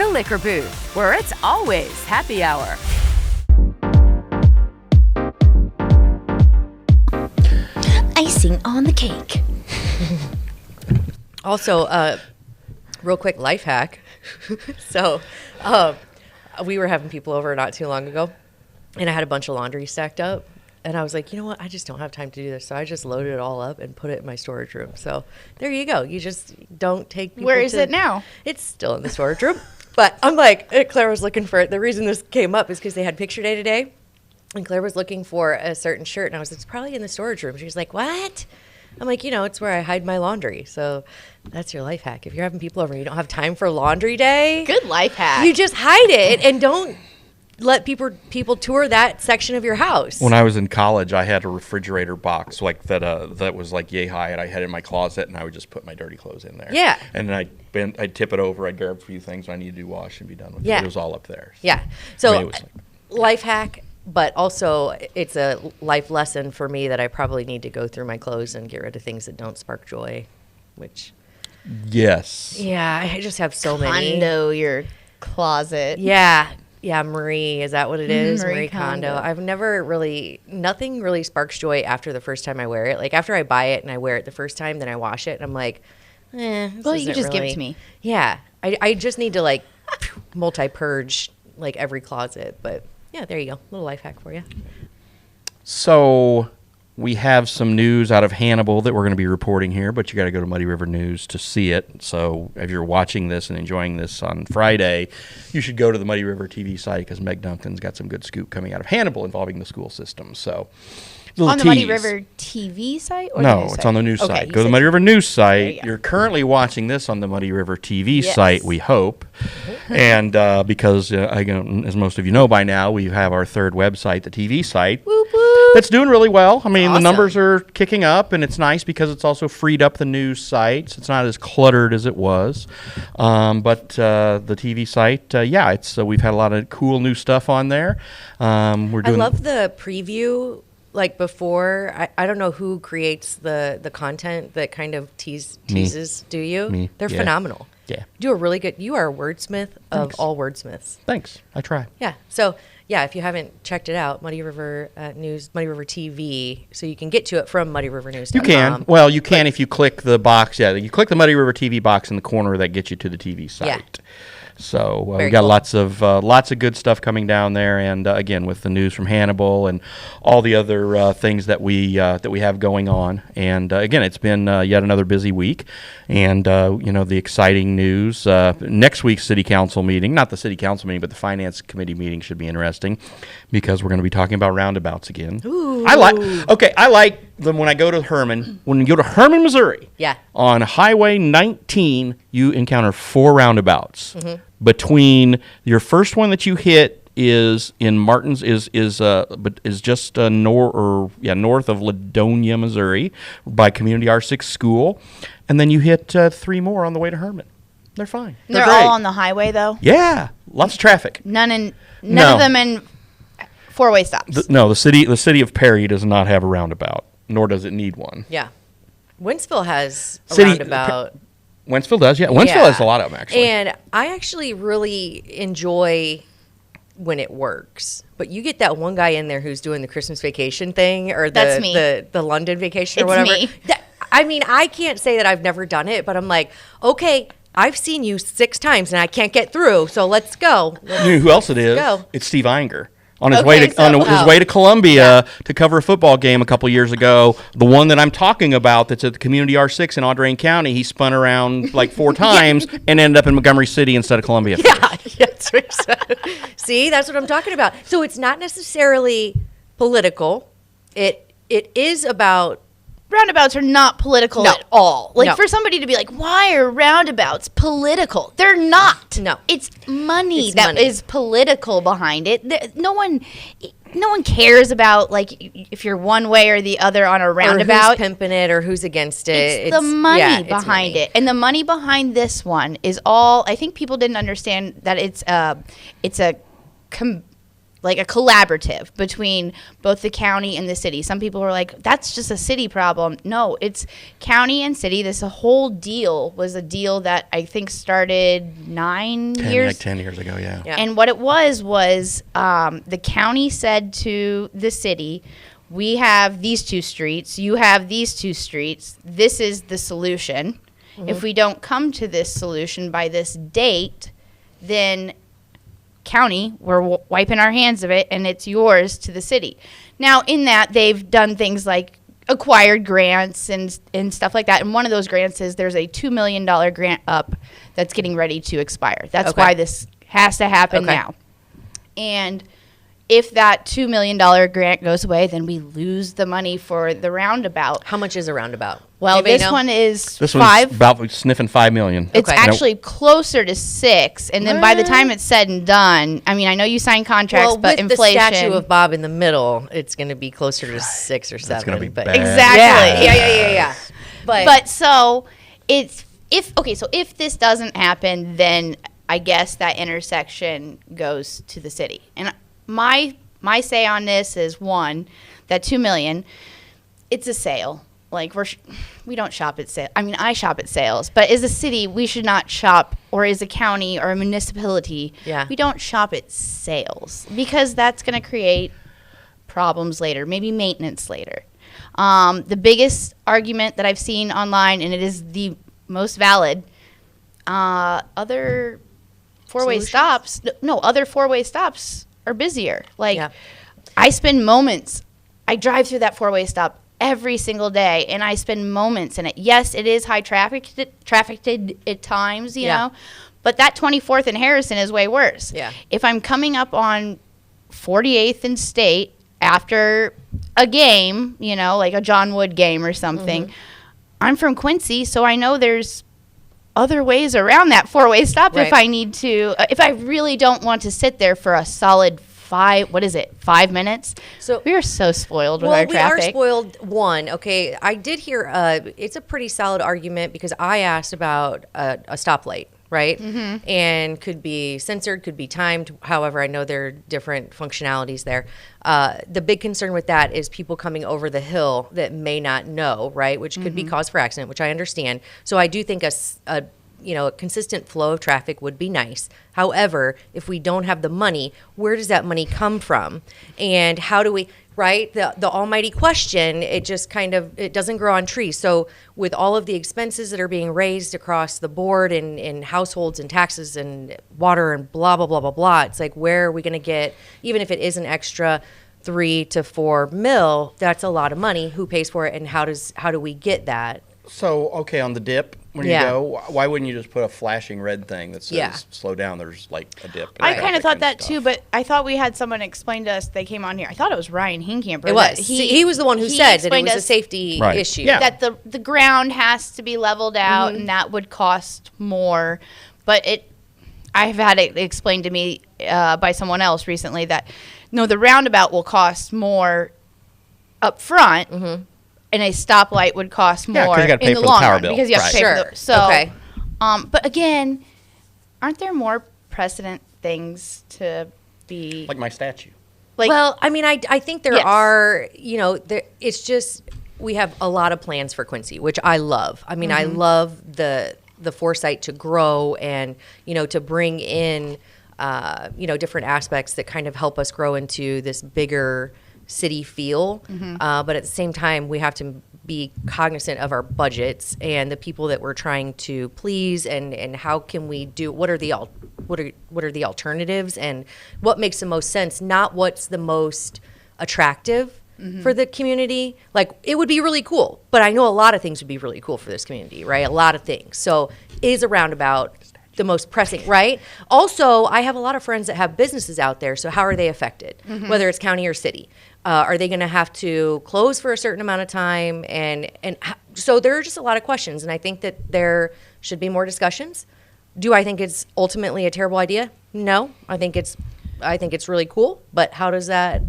The Liquor Booth, where it's always happy hour. Icing on the cake. Also, real quick life hack. So, we were having people over not too long ago, and I had a bunch of laundry stacked up. And I was like, you know what? I just don't have time to do this. So I just loaded it all up and put it in my storage room. So there you go. You just don't take people Where is it now? It's still in the storage room. But I'm like, Claire was looking for it. The reason this came up is because they had picture day today. And Claire was looking for a certain shirt. And I was like, it's probably in the storage room. She was like, what? I'm like, it's where I hide my laundry. So that's your life hack. If you're having people over and you don't have time for laundry day. Good life hack. You just hide it and don't let people tour that section of your house. When I was in college, I had a refrigerator box like that that was like yay high, and I had it in my closet, and I would just put my dirty clothes in there. Yeah. And then I'd tip it over, I'd grab a few things I needed to do, wash, and be done with it. Yeah. It was all up there. Yeah. So I mean, life hack, but also it's a life lesson for me that I probably need to go through my clothes and get rid of things that don't spark joy, which. Yes. Yeah, I just have so many. Condo your closet. Yeah. Yeah, Marie, is that what it is? Marie Kondo. Kondo. I've never nothing really sparks joy after the first time I wear it. Like after I buy it and I wear it the first time, then I wash it and I'm like, this Well, you isn't just give it really- to me. Yeah, I just need to like multi-purge like every closet. But yeah, there you go. Little life hack for you. So we have some news out of Hannibal that we're going to be reporting here, but you got to go to Muddy River News to see it. So if you're watching this and enjoying this on Friday, you should go to the Muddy River TV site because Meg Duncan's got some good scoop coming out of Hannibal involving the school system. So On the Muddy River TV site? Or No, the news it's site? on the news Okay, site. you Go to the said- Muddy River News There you site. go. You're currently watching this on the Muddy River TV Yes. site, we hope. And because, as most of you know by now, we have our third website, the TV site. Whoop, whoop. That's doing really well. I mean, Awesome. the numbers are kicking up, and it's nice because it's also freed up the news sites. It's not as cluttered as it was. But the TV site, it's we've had a lot of cool new stuff on there. I Doing love the preview. Like before, I don't know who creates the content that kind of teases. Do you? Me. They're Yeah. phenomenal. Yeah. Do a really good. You are a wordsmith of Thanks. all wordsmiths. Thanks. I try. Yeah. So yeah, if you haven't checked it out, Muddy River News, Muddy River TV, so you can get to it from MuddyRiverNews.com. You can. Well, you can if you click the box. Yeah, you click the Muddy River TV box in the corner that gets you to the TV site. Yeah. So we Very got cool. lots of good stuff coming down there, and again with the news from Hannibal and all the other things that we have going on. And again, it's been yet another busy week, and the exciting news next week's city council meeting, not the city council meeting, but the finance committee meeting should be interesting because we're going to be talking about roundabouts again. Ooh. I like them when I go to Herman. When you go to Herman, Missouri, Yeah. on Highway 19, you encounter 4 roundabouts. Mm-hmm. Between your first one that you hit is in Martins is just north of Ladonia, Missouri, by Community R6 School, and then you hit 3 more on the way to Herman. They're fine. They're great. all on the highway, though? Yeah, lots of traffic. None No. of them in four-way stops. No, the city of Perry does not have a roundabout, nor does it need one. Yeah. Wentzville has a City- roundabout. Wentzville does, yeah. Wentzville has a lot of them, actually. And I actually really enjoy when it works. But you get that one guy in there who's doing the Christmas vacation thing or That's me. the London vacation or It's whatever. me. I mean, I can't say that I've never done it, but I'm like, okay, I've seen you 6 times and I can't get through, so let's go. You know who else it is? Go. It's Steve Inger. On his Okay, way to so- on his oh. way to Columbia to cover a football game a couple years ago, the one that I'm talking about that's at the Community R6 in Audrain County, he spun around like 4 times and ended up in Montgomery City instead of Columbia. Yeah, that's what he said. See, that's what I'm talking about. So it's not necessarily political. It is about Roundabouts are not political No. at all. Like, No. for somebody to be like, why are roundabouts political? They're not. No. It's money It's that is money. political behind it. No one cares about, like, if you're one way or the other on a or roundabout. who's pimping it or who's against it. It's the money yeah, it's behind money. it, and the money behind this one is all. I think people didn't understand that it's a like a collaborative between both the county and the city. Some people are like, that's just a city problem. No, it's county and city. This whole deal was a deal that I think started 10 years ago, yeah. And what it was the county said to the city, we have these 2 streets, you have these 2 streets, this is the solution. If we don't come to this solution by this date, then county, we're wiping our hands of it, and it's yours to the city. Now, in that, they've done things like acquired grants and stuff like that. And one of those grants is there's a $2 million grant up that's getting ready to expire. That's why this has to happen now. And if that $2 million grant goes away, then we lose the money for the roundabout. How much is a roundabout? Well, Anybody this know? one is This 5. one's about sniffing $5 million. It's Okay. actually closer to 6, and then by the time it's said and done, I mean, I know you sign contracts, Well, but with inflation. the statue of Bob in the middle, it's going to be closer to 6 or 7. That's gonna be but bad. Exactly. Yeah. But so it's if this doesn't happen, then I guess that intersection goes to the city. And my say on this is one, that $2 million, it's a sale. Like we don't shop at sales. I mean, I shop at sales, but as a city, we should not shop, or as a county or a municipality, we don't shop at sales because that's going to create problems later, maybe maintenance later. The biggest argument that I've seen online, and it is the most valid, other four-way stops. No, other four-way stops are busier. Like I spend moments. I drive through that four-way stop every single day, and I spend moments in it. Yes, it is high trafficked at times, you know, but that 24th and Harrison is way worse. Yeah. If I'm coming up on 48th and State after a game, you know, like a John Wood game or something, I'm from Quincy, so I know there's other ways around that four-way stop if I need to, if I really don't want to sit there for a solid 5 minutes. So we are so spoiled with our traffic. We are spoiled. Okay, I did hear it's a pretty solid argument because I asked about a stoplight, right? And could be censored, could be timed. However, I know there are different functionalities there. The big concern with that is people coming over the hill that may not know, right? Which could be cause for accident, which I understand. So I do think a consistent flow of traffic would be nice. However, if we don't have the money, where does that money come from? And how do we, right? The almighty question, it just it doesn't grow on trees. So with all of the expenses that are being raised across the board in households and taxes and water and blah, blah, blah, blah, blah, it's like, where are we going to get, even if it is an extra 3 to 4 mil, that's a lot of money. Who pays for it, and how do we get that? So, okay, on the dip, when you go, why wouldn't you just put a flashing red thing that says slow down? There's like a dip. I kind of thought that too, but I thought we had someone explain to us. They came on here. I thought it was Ryan Hinkamper. It was. He was the one who said that it was a safety issue. Yeah. That the ground has to be leveled out, and that would cost more. But I've had it explained to me by someone else recently that, no, the roundabout will cost more up front. And a stoplight would cost more you gotta pay in the for the long power run bill. because you have to pay for the Okay. but again, aren't there more precedent things to be like my statue. like? Well, I mean, I think there are, it's just, we have a lot of plans for Quincy, which I love. I mean, I love the foresight to grow and, to bring in, different aspects that kind of help us grow into this bigger city feel. But at the same time, we have to be cognizant of our budgets and the people that we're trying to please, and how can we do, what are the alternatives and what makes the most sense, not what's the most attractive for the community. Like, it would be really cool, but I know a lot of things would be really cool for this community, right? A lot of things. So is a roundabout the most pressing, right? Also, I have a lot of friends that have businesses out there, so how are they affected, whether it's county or city? Are they going to have to close for a certain amount of time? And so there are just a lot of questions, and I think that there should be more discussions. Do I think it's ultimately a terrible idea? No, I think it's really cool, but how does that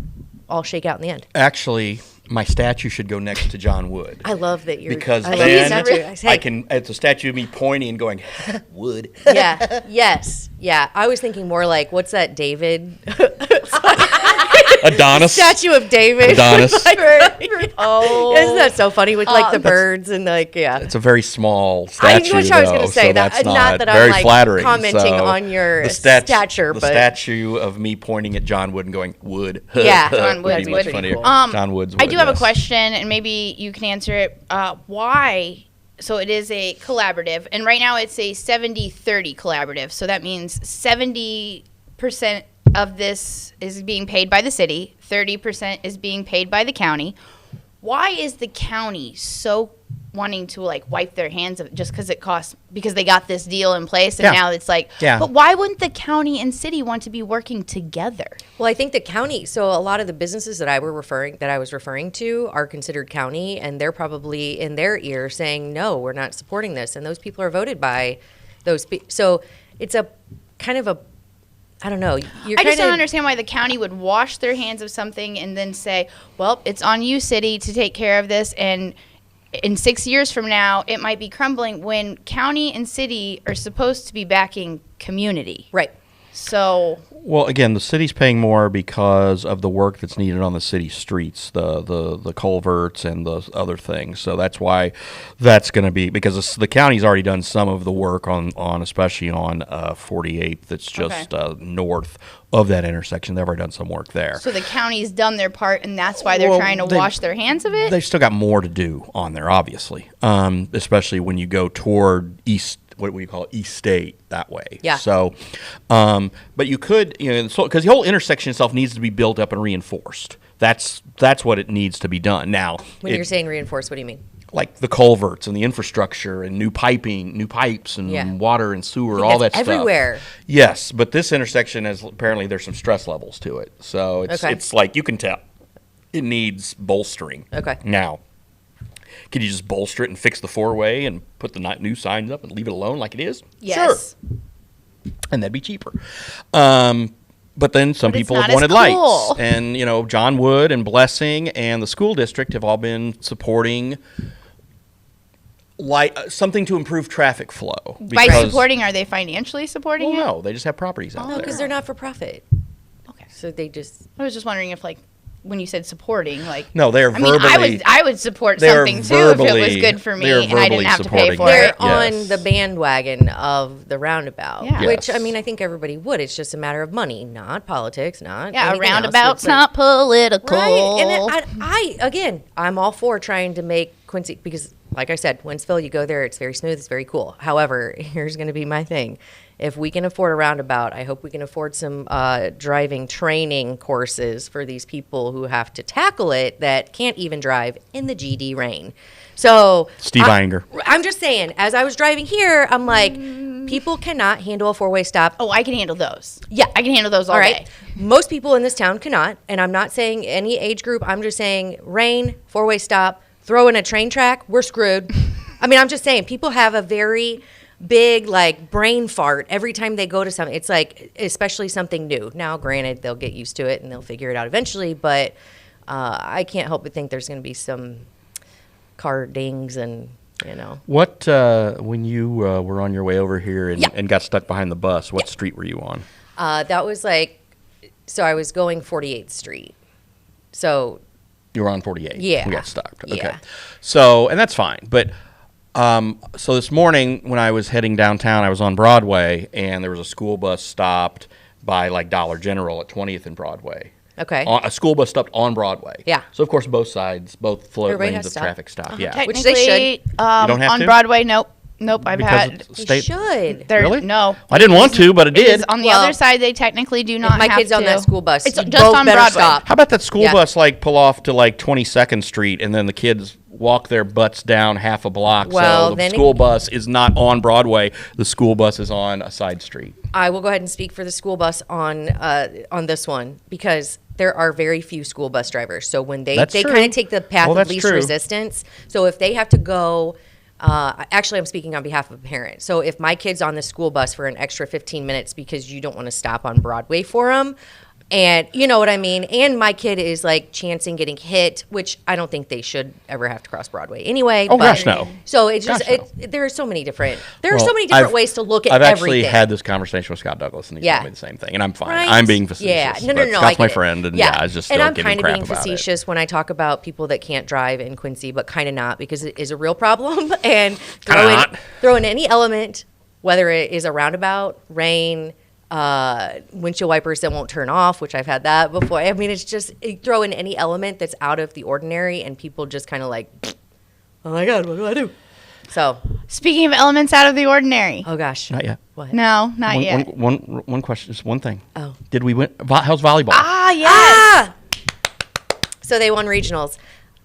all shake out in the end? Actually, my statue should go next to John Wood. I love that you're... Because I then it's a statue of me pointing and going, Wood. Yeah, yes, yeah. I was thinking more like, what's that David Adonis. Statue of David. Adonis. Oh. Isn't that so funny with like the birds and like It's a very small I statue. wish I was going gonna to say that. That's Not that I'm, very like, flattering. commenting So on your the stature, the but- statue of me pointing at John Wood and going Wood. Yeah, John would Wood's be much Wood. funnier. Cool. John Wood's. I Wood, do have a yes. question, and maybe you can answer it. Why? So it is a collaborative, and right now it's a 70-30 collaborative. So that means 70% of this is being paid by the city, 30% is being paid by the county. Why is the county so wanting to like wipe their hands of it just because it costs, because they got this deal in place and Yeah. now it's like, Yeah. but why wouldn't the county and city want to be working together? Well, I think the county. So a lot of the businesses that I was referring to are considered county, and they're probably in their ear saying, "No, we're not supporting this." And those people are voted by those. So it's a kind of a, I don't know. You're I just don't kinda- understand why the county would wash their hands of something and then say, well, it's on you, city, to take care of this. And in 6 years from now, it might be crumbling when county and city are supposed to be backing community. Right. So, Well, again, the city's paying more because of the work that's needed on the city streets, the culverts and the other things. So that's why that's going to be, because the county's already done some of the work on especially on 48th. That's just north of that intersection. They've already done some work there. so the county's done their part, and that's why they're Well, trying to wash their hands of it? They've still got more to do on there, obviously, especially when you go toward east. What do you call it? East State that way. Yeah. So, but you could, because the whole intersection itself needs to be built up and reinforced. That's what it needs to be done. Now, When you're saying reinforced, what do you mean? like the culverts and the infrastructure and new pipes and Yeah. water and sewer, I think all that that's stuff. everywhere. Yes, but this intersection has apparently there's some stress levels to it. So Okay. it's like you can tell it needs bolstering. Okay. Now, could you just bolster it and fix the four-way and put the new signs up and leave it alone like it is? Yes. Sure. And that'd be cheaper. But then some But it's people not have wanted as cool. lights. And, John Wood and Blessing and the school district have all been supporting something to improve traffic flow. By because- supporting, are they financially supporting Well, it? no, they just have properties out No, there. because they're not for profit. Okay. So they just. I was just wondering if, like, when you said supporting, like, No, they're I mean, verbally. I would support they're something too if it was verbally- good for me they're and I didn't verbally have to pay supporting for it. They're it. Yes. on the bandwagon of the roundabout, Yeah. which Yes. I mean, I think everybody would. It's just a matter of money, not politics, not Yeah, a anything else. roundabout's It's like- not political. right. And again, I'm all for trying to make Quincy, because like I said, Wentzville, you go there, it's very smooth, it's very cool. However, here's going to be my thing. If we can afford a roundabout, I hope we can afford some driving training courses for these people who have to tackle it that can't even drive in the GD rain. So Steve Inger. I'm just saying, as I was driving here, I'm like, people cannot handle a four-way stop. Oh, I can handle those. Yeah. I can handle those all All right. day. Most people in this town cannot, and I'm not saying any age group. I'm just saying rain, four-way stop, throw in a train track, we're screwed. I mean, I'm just saying people have a very big like brain fart every time they go to something. It's like, especially something new. Now, granted, they'll get used to it and they'll figure it out eventually, but I can't help but think there's going to be some car dings and, What, when you were on your way over here and, Yeah. and got stuck behind the bus, what street were you on? that was like, so I was going 48th Street. So You were on 48. Yeah. We got stuck. Okay. Yeah. So, and that's fine. But, so this morning when I was heading downtown, I was on Broadway and there was a school bus stopped by like Dollar General at 20th and Broadway. Okay. A school bus stopped on Broadway. Yeah. So, of course, both sides, both flow Everybody lanes has of to stop. traffic stop. Yeah. Which they Technically, should. on have to? Broadway, nope. I've Because had. it's They state. should. There, Really? No. I didn't want to, but I It did. is on the Well, other side, they technically do not my have kid's to. on that school bus, It's you just both on better Broadway. stop. How about that school Yeah. bus like pull off to like 22nd Street and then the kids walk their butts down half a block? Well, so the then school bus is not on Broadway. The school bus is on a side street. I will go ahead and speak for the school bus on this one because there are very few school bus drivers. So when they That's kind true. of take the path Well, of that's least true. resistance. So if they have to go, actually I'm speaking on behalf of a parent. So if my kid's on the school bus for an extra 15 minutes because you don't want to stop on Broadway for them, And you know what I mean? And my kid is like chancing getting hit, which I don't think they should ever have to cross Broadway anyway. Oh, but, gosh, no. So it's just, Gosh, there are so many different, Well, ways to look at I've everything. actually had this conversation with Scott Douglas, and he told me the same thing, and I'm fine. Right? I'm being facetious. Yeah, no, but I Scott's get my it. friend, and I was just and still I'm giving kind of crap being about facetious when I talk about people that can't drive in Quincy, but kind of not, because it is a real problem. And throw in any element, whether it is a roundabout, rain, windshield wipers that won't turn off, which I've had that before. I mean, it's just throw in any element that's out of the ordinary, and people just kind of like, oh my God, what do I do? So, Speaking of elements out of the ordinary. oh gosh, Not yet. what? No, not yet. One question, just one thing. Oh. Did we win? How's volleyball? Ah, yes. Ah! So they won regionals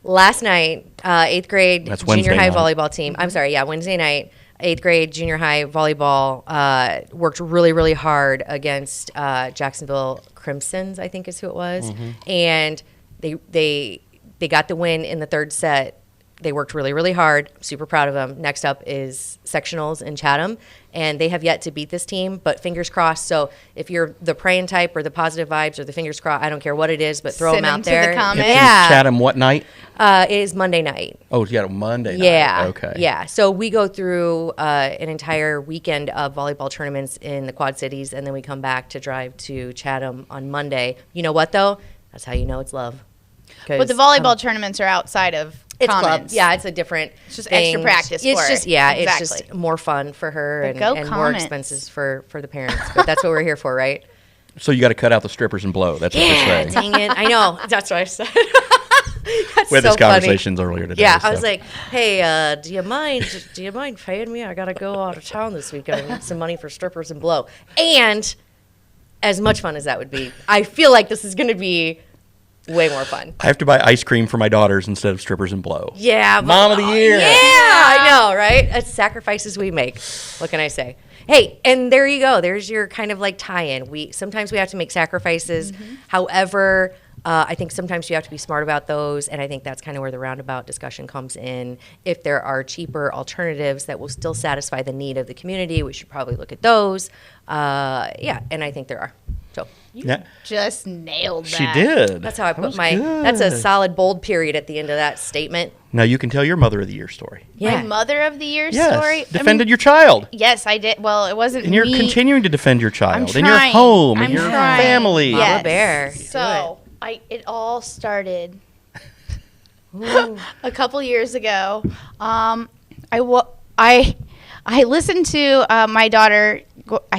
last night. 8th grade That's junior Wednesday high night. volleyball team. I'm sorry, Wednesday night. 8th grade junior high volleyball worked really, really hard against Jacksonville Crimsons, I think is who it was, and they got the win in the third set. They worked really, really hard. Super proud of them. Next up is sectionals in Chatham, and they have yet to beat this team, but fingers crossed. So if you're the praying type or the positive vibes or the fingers crossed, I don't care what it is, but throw Send them them out to there. the comments. It's in Yeah. Chatham what night? It is Monday night. Oh, yeah, Monday night. Yeah. Okay. Yeah. So we go through an entire weekend of volleyball tournaments in the Quad Cities, and then we come back to drive to Chatham on Monday. You know what, though? That's how you know it's love. But the volleyball tournaments are outside of it's club. commons. Yeah, it's a different. It's just thing. extra practice It's for just her. it's Exactly. just more fun for her But and, go and more Comets. expenses for the parents. But that's what we're here for, right? So you got to cut out the strippers and blow. That's what Yeah, they're saying. dang it! I know. That's what I said. That's We had so these funny. conversations earlier today. Yeah, I so. was like, "Hey, do you mind paying me? I gotta go out of town this weekend. I need some money for strippers and blow." And as much fun as that would be, I feel like this is going to be way more fun. I have to buy ice cream for my daughters instead of strippers and blow. Yeah, but- Mom of the year. Yeah, I know, right? That's sacrifices we make. What can I say? Hey, and there you go. There's your kind of like tie-in. Sometimes we have to make sacrifices. However, I think sometimes you have to be smart about those, and I think that's kind of where the roundabout discussion comes in. If there are cheaper alternatives that will still satisfy the need of the community, we should probably look at those. Yeah, and I think there are. So Yeah. Just nailed that. She did. that's how I put was my. good. That's a solid bold period at the end of that statement. Now you can tell your Mother of the Year story. Yeah. My mother of the year Yes. story. Defended your child. Yes, I did. Well, it wasn't And you're me. continuing to defend your child I'm and your trying. home and I'm your trying. family. Mama Yes. bear. Do So it all started a couple years ago. I listened to my daughter.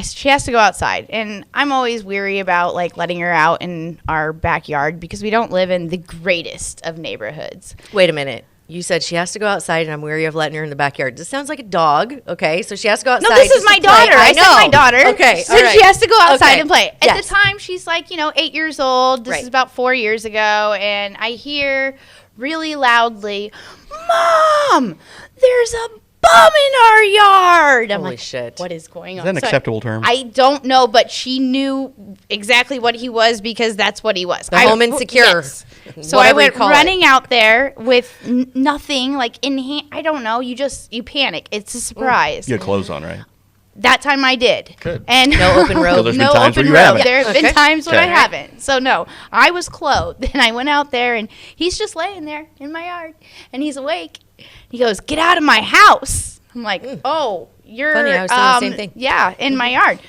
She has to go outside, and I'm always weary about like letting her out in our backyard because we don't live in the greatest of neighborhoods. Wait a minute. You said she has to go outside, and I'm weary of letting her in the backyard. This sounds like a dog. Okay, so she has to go outside. No, this is just to my play. daughter. I said know. my daughter. Okay, So all right. she has to go outside Okay. and play. At Yes. the time, she's like, 8 years old. This Right. is about 4 years ago. And I hear really loudly, Mom, there's a bum in our yard. I'm Holy like, shit. what is going Is on? that an So acceptable term? I don't know, but she knew exactly what he was because that's what he was. The home insecure. Yes. So I Whatever you went call it. running out there with nothing, like in hand. I don't know. You panic. It's a surprise. You had clothes on, right? That time I did. Good. And No open road. So there's been no times where open you road. haven't. There have Okay. been times when Okay. I haven't. So no, I was clothed, and I went out there, and he's just laying there in my yard, and he's awake. He goes, "Get out of my house!" I'm like, "Oh, you're Funny, I was doing the same thing. Yeah, in my yard."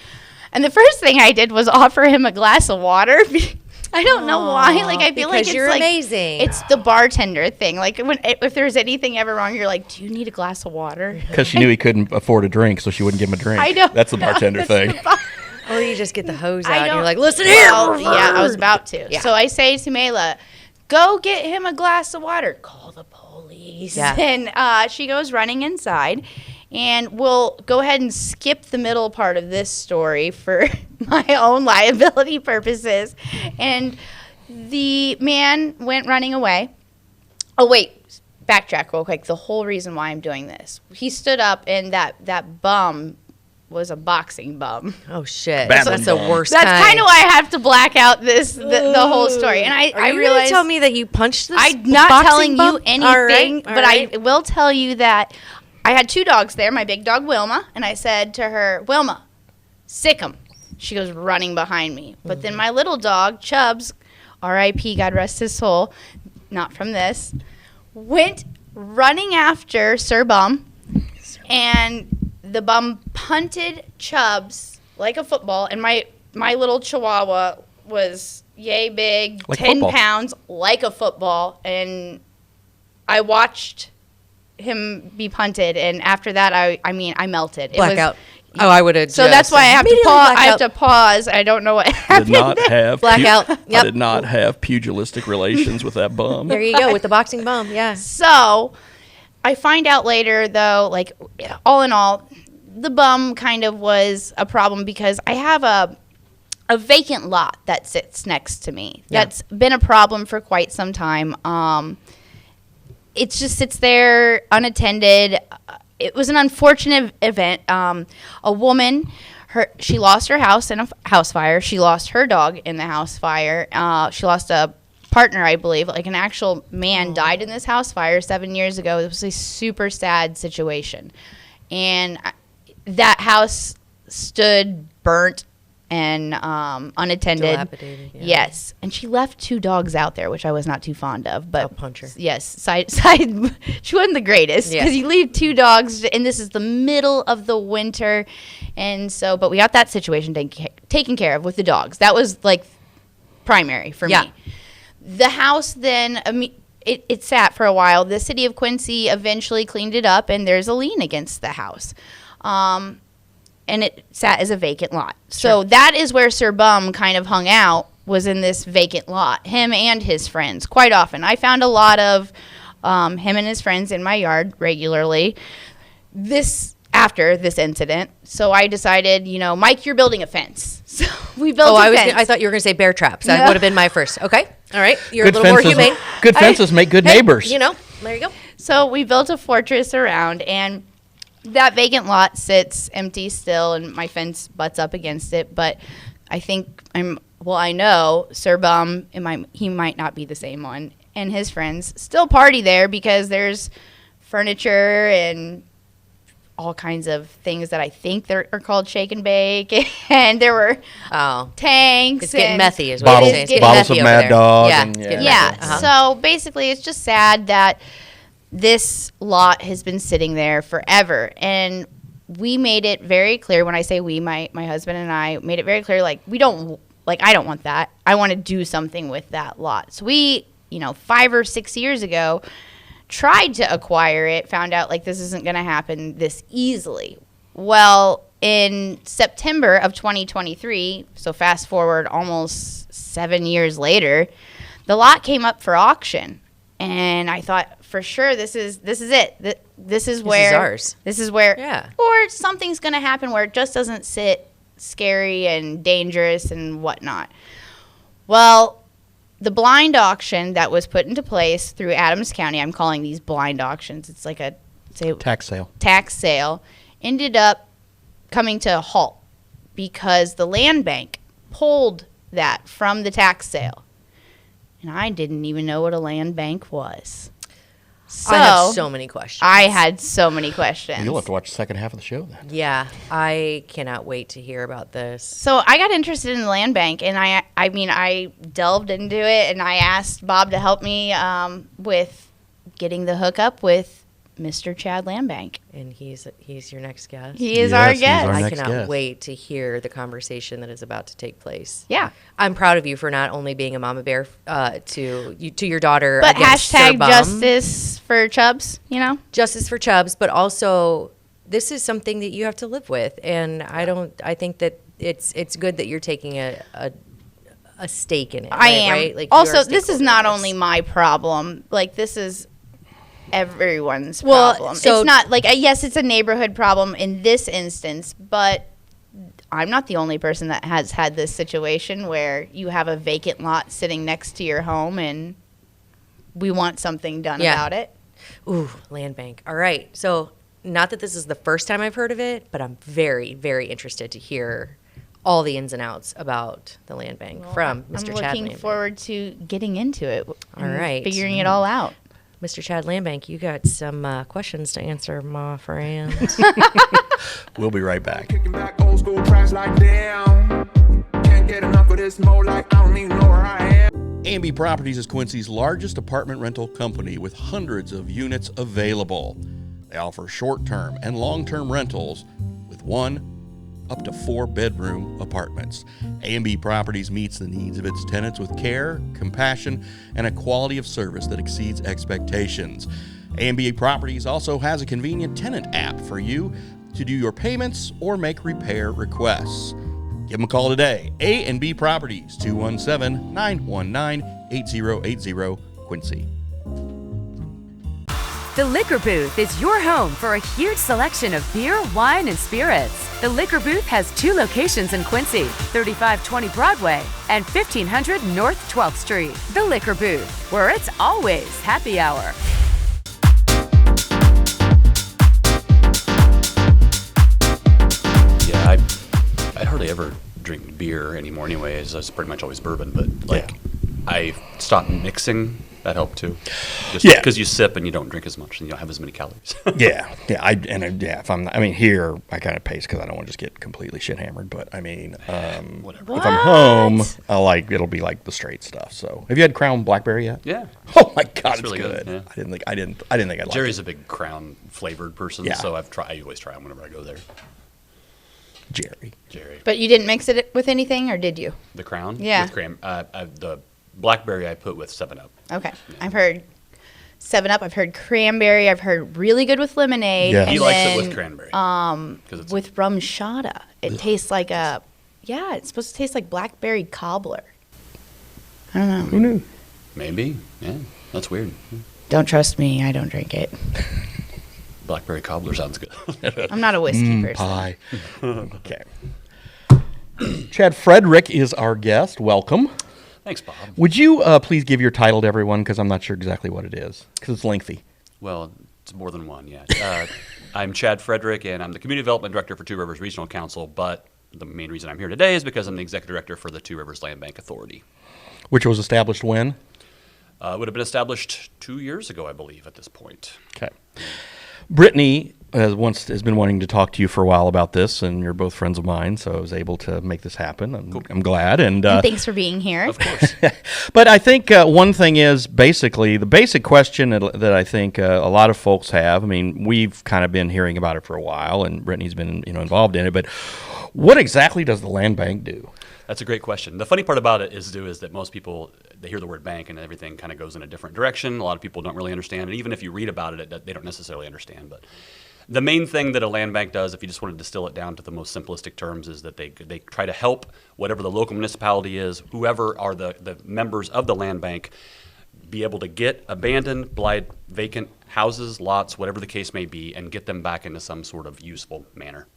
And the first thing I did was offer him a glass of water. I don't know why. Like I feel like because it's you're like amazing. it's the bartender thing. Like if there's anything ever wrong, you're like, "Do you need a glass of water?" Because she knew he couldn't afford a drink, so she wouldn't give him a drink. I know. That's the bartender That's thing. the bar- Or you just get the hose I out and don't- you're like, listen here. Well, yeah, I was about to. Yeah. So I say to Mayla, go get him a glass of water. Call the police. Yeah. And she goes running inside. And we'll go ahead and skip the middle part of this story for my own liability purposes. And the man went running away. Oh, wait. Backtrack real quick. The whole reason why I'm doing this. He stood up, and that bum was a boxing bum. Oh, shit. Bad That's the bum. worst That's kind. kind of why I have to black out the whole story. And Are I you realized tell me that you punched this I'm not boxing telling bum? you anything, All right, but I will tell you that I had 2 dogs there. My big dog Wilma, and I said to her, Wilma, sick 'em. She goes running behind me. But then my little dog, Chubbs, R.I.P., God rest his soul, not from this, went running after Sir Bum, and the bum punted Chubbs like a football, and my little Chihuahua was yay big, Like 10 football. pounds, like a football, and I watched him be punted, and after that, I melted. It was- Blackout. I would have. so that's why I have to pause. I have to pause. I don't know what Did happened. not have Blackout. I Yep. did not have pugilistic relations with that bum. There you go with the boxing bum. Yeah. So I find out later, though, like, all in all, the bum kind of was a problem because I have a vacant lot that sits next to me. Yeah. That's been a problem for quite some time. It just sits there unattended. It was an unfortunate event. A woman, she lost her house in a house fire. She lost her dog in the house fire. She lost a partner, I believe. Like, an actual man died in this house fire 7 years ago. It was a super sad situation. And that house stood burnt and unattended. Dilapidated, yeah. Yes. And she left 2 dogs out there, which I was not too fond of. But I'll punch her. Yes, side she wasn't the greatest Yeah. because you leave 2 dogs, and this is the middle of the winter, and so. But we got that situation taken care of with the dogs. That was like primary for Yeah. me. The house then it sat for a while. The city of Quincy eventually cleaned it up, and there's a lien against the house. And it sat as a vacant lot. So that is where Sir Bum kind of hung out, was in this vacant lot, him and his friends, quite often. I found a lot of him and his friends in my yard regularly after this incident. So I decided, Mike, you're building a fence. So we built a fence. I thought you were going to say bear traps. That No. would have been my first. Okay. All right. You're Good a little more fences, humane. good fences make good neighbors. There you go. So we built a fortress around, and that vacant lot sits empty still, and my fence butts up against it. But I think I know Sir Bum, he might not be the same one, and his friends still party there because there's furniture and all kinds of things that I think are called shake and bake, and there were tanks. It's getting and methy, is what you're saying. It's getting bottles methy of over Mad there. Dog. Yeah. And, It's getting Yeah. methy. Uh-huh. So basically, it's just sad that this lot has been sitting there forever, and we made it very clear. When I say we, my husband and I made it very clear, like, I don't want that. I want to do something with that lot. So we, 5 or 6 years ago, tried to acquire it, found out like this isn't going to happen this easily. Well, in September of 2023, so fast forward almost 7 years later, the lot came up for auction, and I thought, for sure, this is it. This is where ours. This is where, Yeah. or something's going to happen where it just doesn't sit scary and dangerous and whatnot. Well, the blind auction that was put into place through Adams County, I'm calling these blind auctions. It's like a tax sale. tax sale, ended up coming to a halt because the Landbank pulled that from the tax sale. And I didn't even know what a land bank was. So I have so many questions. I had so many questions. You'll have to watch the second half of the show then. Yeah, I cannot wait to hear about this. So I got interested in the land bank, and I delved into it, and I asked Bob to help me with getting the hookup with Mr. Chad Landbank. And he's your next guest. He is Yes, our he's guest. our I next cannot guest. wait to hear the conversation that is about to take place. Yeah. I'm proud of you for not only being a mama bear to your daughter, But against Sir hashtag Bum. justice for Chubbs, Justice for Chubbs, but also this is something that you have to live with, and I think that it's good that you're taking a stake in it. I right? am. Right? Like, you're a Also, this is stakeholder not in this. only my problem. Like, this is everyone's Well, problem. so- It's not like, yes, it's a neighborhood problem in this instance, but I'm not the only person that has had this situation where you have a vacant lot sitting next to your home and we want something done Yeah. about it. Ooh, land bank. All right. So, not that this is the first time I've heard of it, but I'm very, very interested to hear all the ins and outs about the land bank from Mr. I'm Chad looking Landbank. forward to getting into it. And right. figuring it all out. Mr. Chad Landbank, you got some questions to answer, my friend. We'll be right back. Kicking back old school tracks like damn. it's more like I don't even know where I am. A&B Properties is Quincy's largest apartment rental company with hundreds of units available. They offer short-term and long-term rentals with 1 up to 4 bedroom apartments. A&B Properties meets the needs of its tenants with care, compassion, and a quality of service that exceeds expectations. A&B Properties also has a convenient tenant app for you to do your payments or make repair requests. Give them a call today. A&B Properties, 217-919-8080, Quincy. The Liquor Booth is your home for a huge selection of beer, wine, and spirits. The Liquor Booth has 2 locations in Quincy, 3520 Broadway and 1500 North 12th Street. The Liquor Booth, where it's always happy hour. Yeah, I hardly ever drink beer anymore anyways. It's pretty much always bourbon, but I stopped mixing. That helped too. Just because you sip and you don't drink as much and you don't have as many calories. If I'm here I kind of pace because I don't want to just get completely shit hammered. But I mean, Whatever. if I'm home, it'll be like the straight stuff. So, have you had Crown Blackberry yet? Yeah. Oh my God, it's really good. Yeah. I didn't think I'd like it. Jerry's a big Crown flavored person, Yeah. so I always try them whenever I go there. Jerry. But you didn't mix it with anything, or did you? The Crown? Yeah. With cream. The Blackberry I put with 7-Up. Okay. I've heard 7-Up. I've heard cranberry. I've heard really good with lemonade. Yeah. And He likes it then, with cranberry. 'Cause it's with rum shada. It tastes like it's supposed to taste like blackberry cobbler. I don't know. Who knew? Maybe. Yeah. That's weird. Don't trust me. I don't drink it. Blackberry cobbler sounds good. I'm not a whiskey person. Pie. Okay. Chad Frederick is our guest. Welcome. Thanks, Bob. Would you please give your title to everyone, because I'm not sure exactly what it is, because it's lengthy. Well, it's more than one, yeah. I'm Chad Frederick, and I'm the Community Development Director for Two Rivers Regional Council, but the main reason I'm here today is because I'm the Executive Director for the Two Rivers Landbank Authority. Which was established when? It would have been established 2 years ago, I believe, at this point. Okay. Brittany has been wanting to talk to you for a while about this, and you're both friends of mine, so I was able to make this happen. I'm glad. And Thanks for being here. Of course. But I think one thing is basically the basic question that I think a lot of folks have. I mean, we've kind of been hearing about it for a while, and Brittany's been involved in it. But what exactly does the land bank do? That's a great question. The funny part about it is that most people, they hear the word bank and everything kind of goes in a different direction. A lot of people don't really understand, and even if you read about it, they don't necessarily understand. But the main thing that a land bank does, if you just want to distill it down to the most simplistic terms, is that they try to help whatever the local municipality is, whoever are the members of the land bank, be able to get abandoned, blighted, vacant houses, lots, whatever the case may be, and get them back into some sort of useful manner.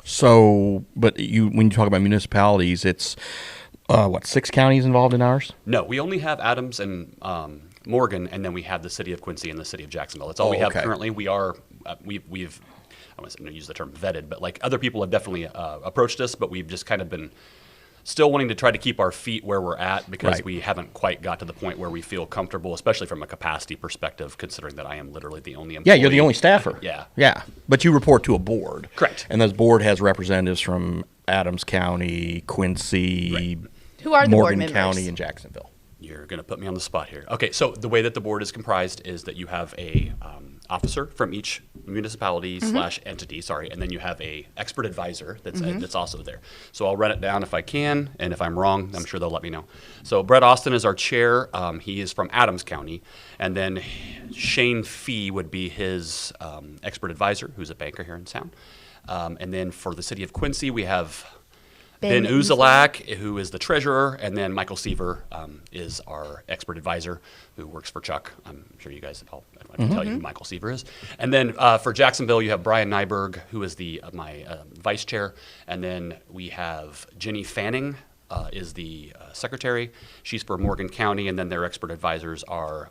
So, but when you talk about municipalities, it's 6 counties involved in ours? No, we only have Adams and Morgan, and then we have the city of Quincy and the city of Jacksonville. That's all we have currently. We are we've I don't want to use the term vetted, but like other people have definitely approached us, but we've just kind of been still wanting to try to keep our feet where we're at because we haven't quite got to the point where we feel comfortable, especially from a capacity perspective, considering that I am literally the only employee. Yeah, you're the only staffer. Yeah. But you report to a board. Correct. And this board has representatives from Adams County, Quincy, Who are the board Morgan members? County, and Jacksonville. You're going to put me on the spot here. Okay, so the way that the board is comprised is that you have a officer from each municipality / entity, and then you have a expert advisor that's also there. So I'll run it down if I can, and if I'm wrong, I'm sure they'll let me know. So Brett Austin is our chair. He is from Adams County, and then Shane Fee would be his expert advisor, who's a banker here in town. And then for the city of Quincy, we have Ben Uzelac, who is the treasurer, and then Michael Seaver is our expert advisor, who works for Chuck. I'm sure you guys, I'll tell you who Michael Seaver is. And then for Jacksonville, you have Brian Nyberg, who is my vice chair, and then we have Jenny Fanning is the secretary. She's for Morgan County, and then their expert advisors are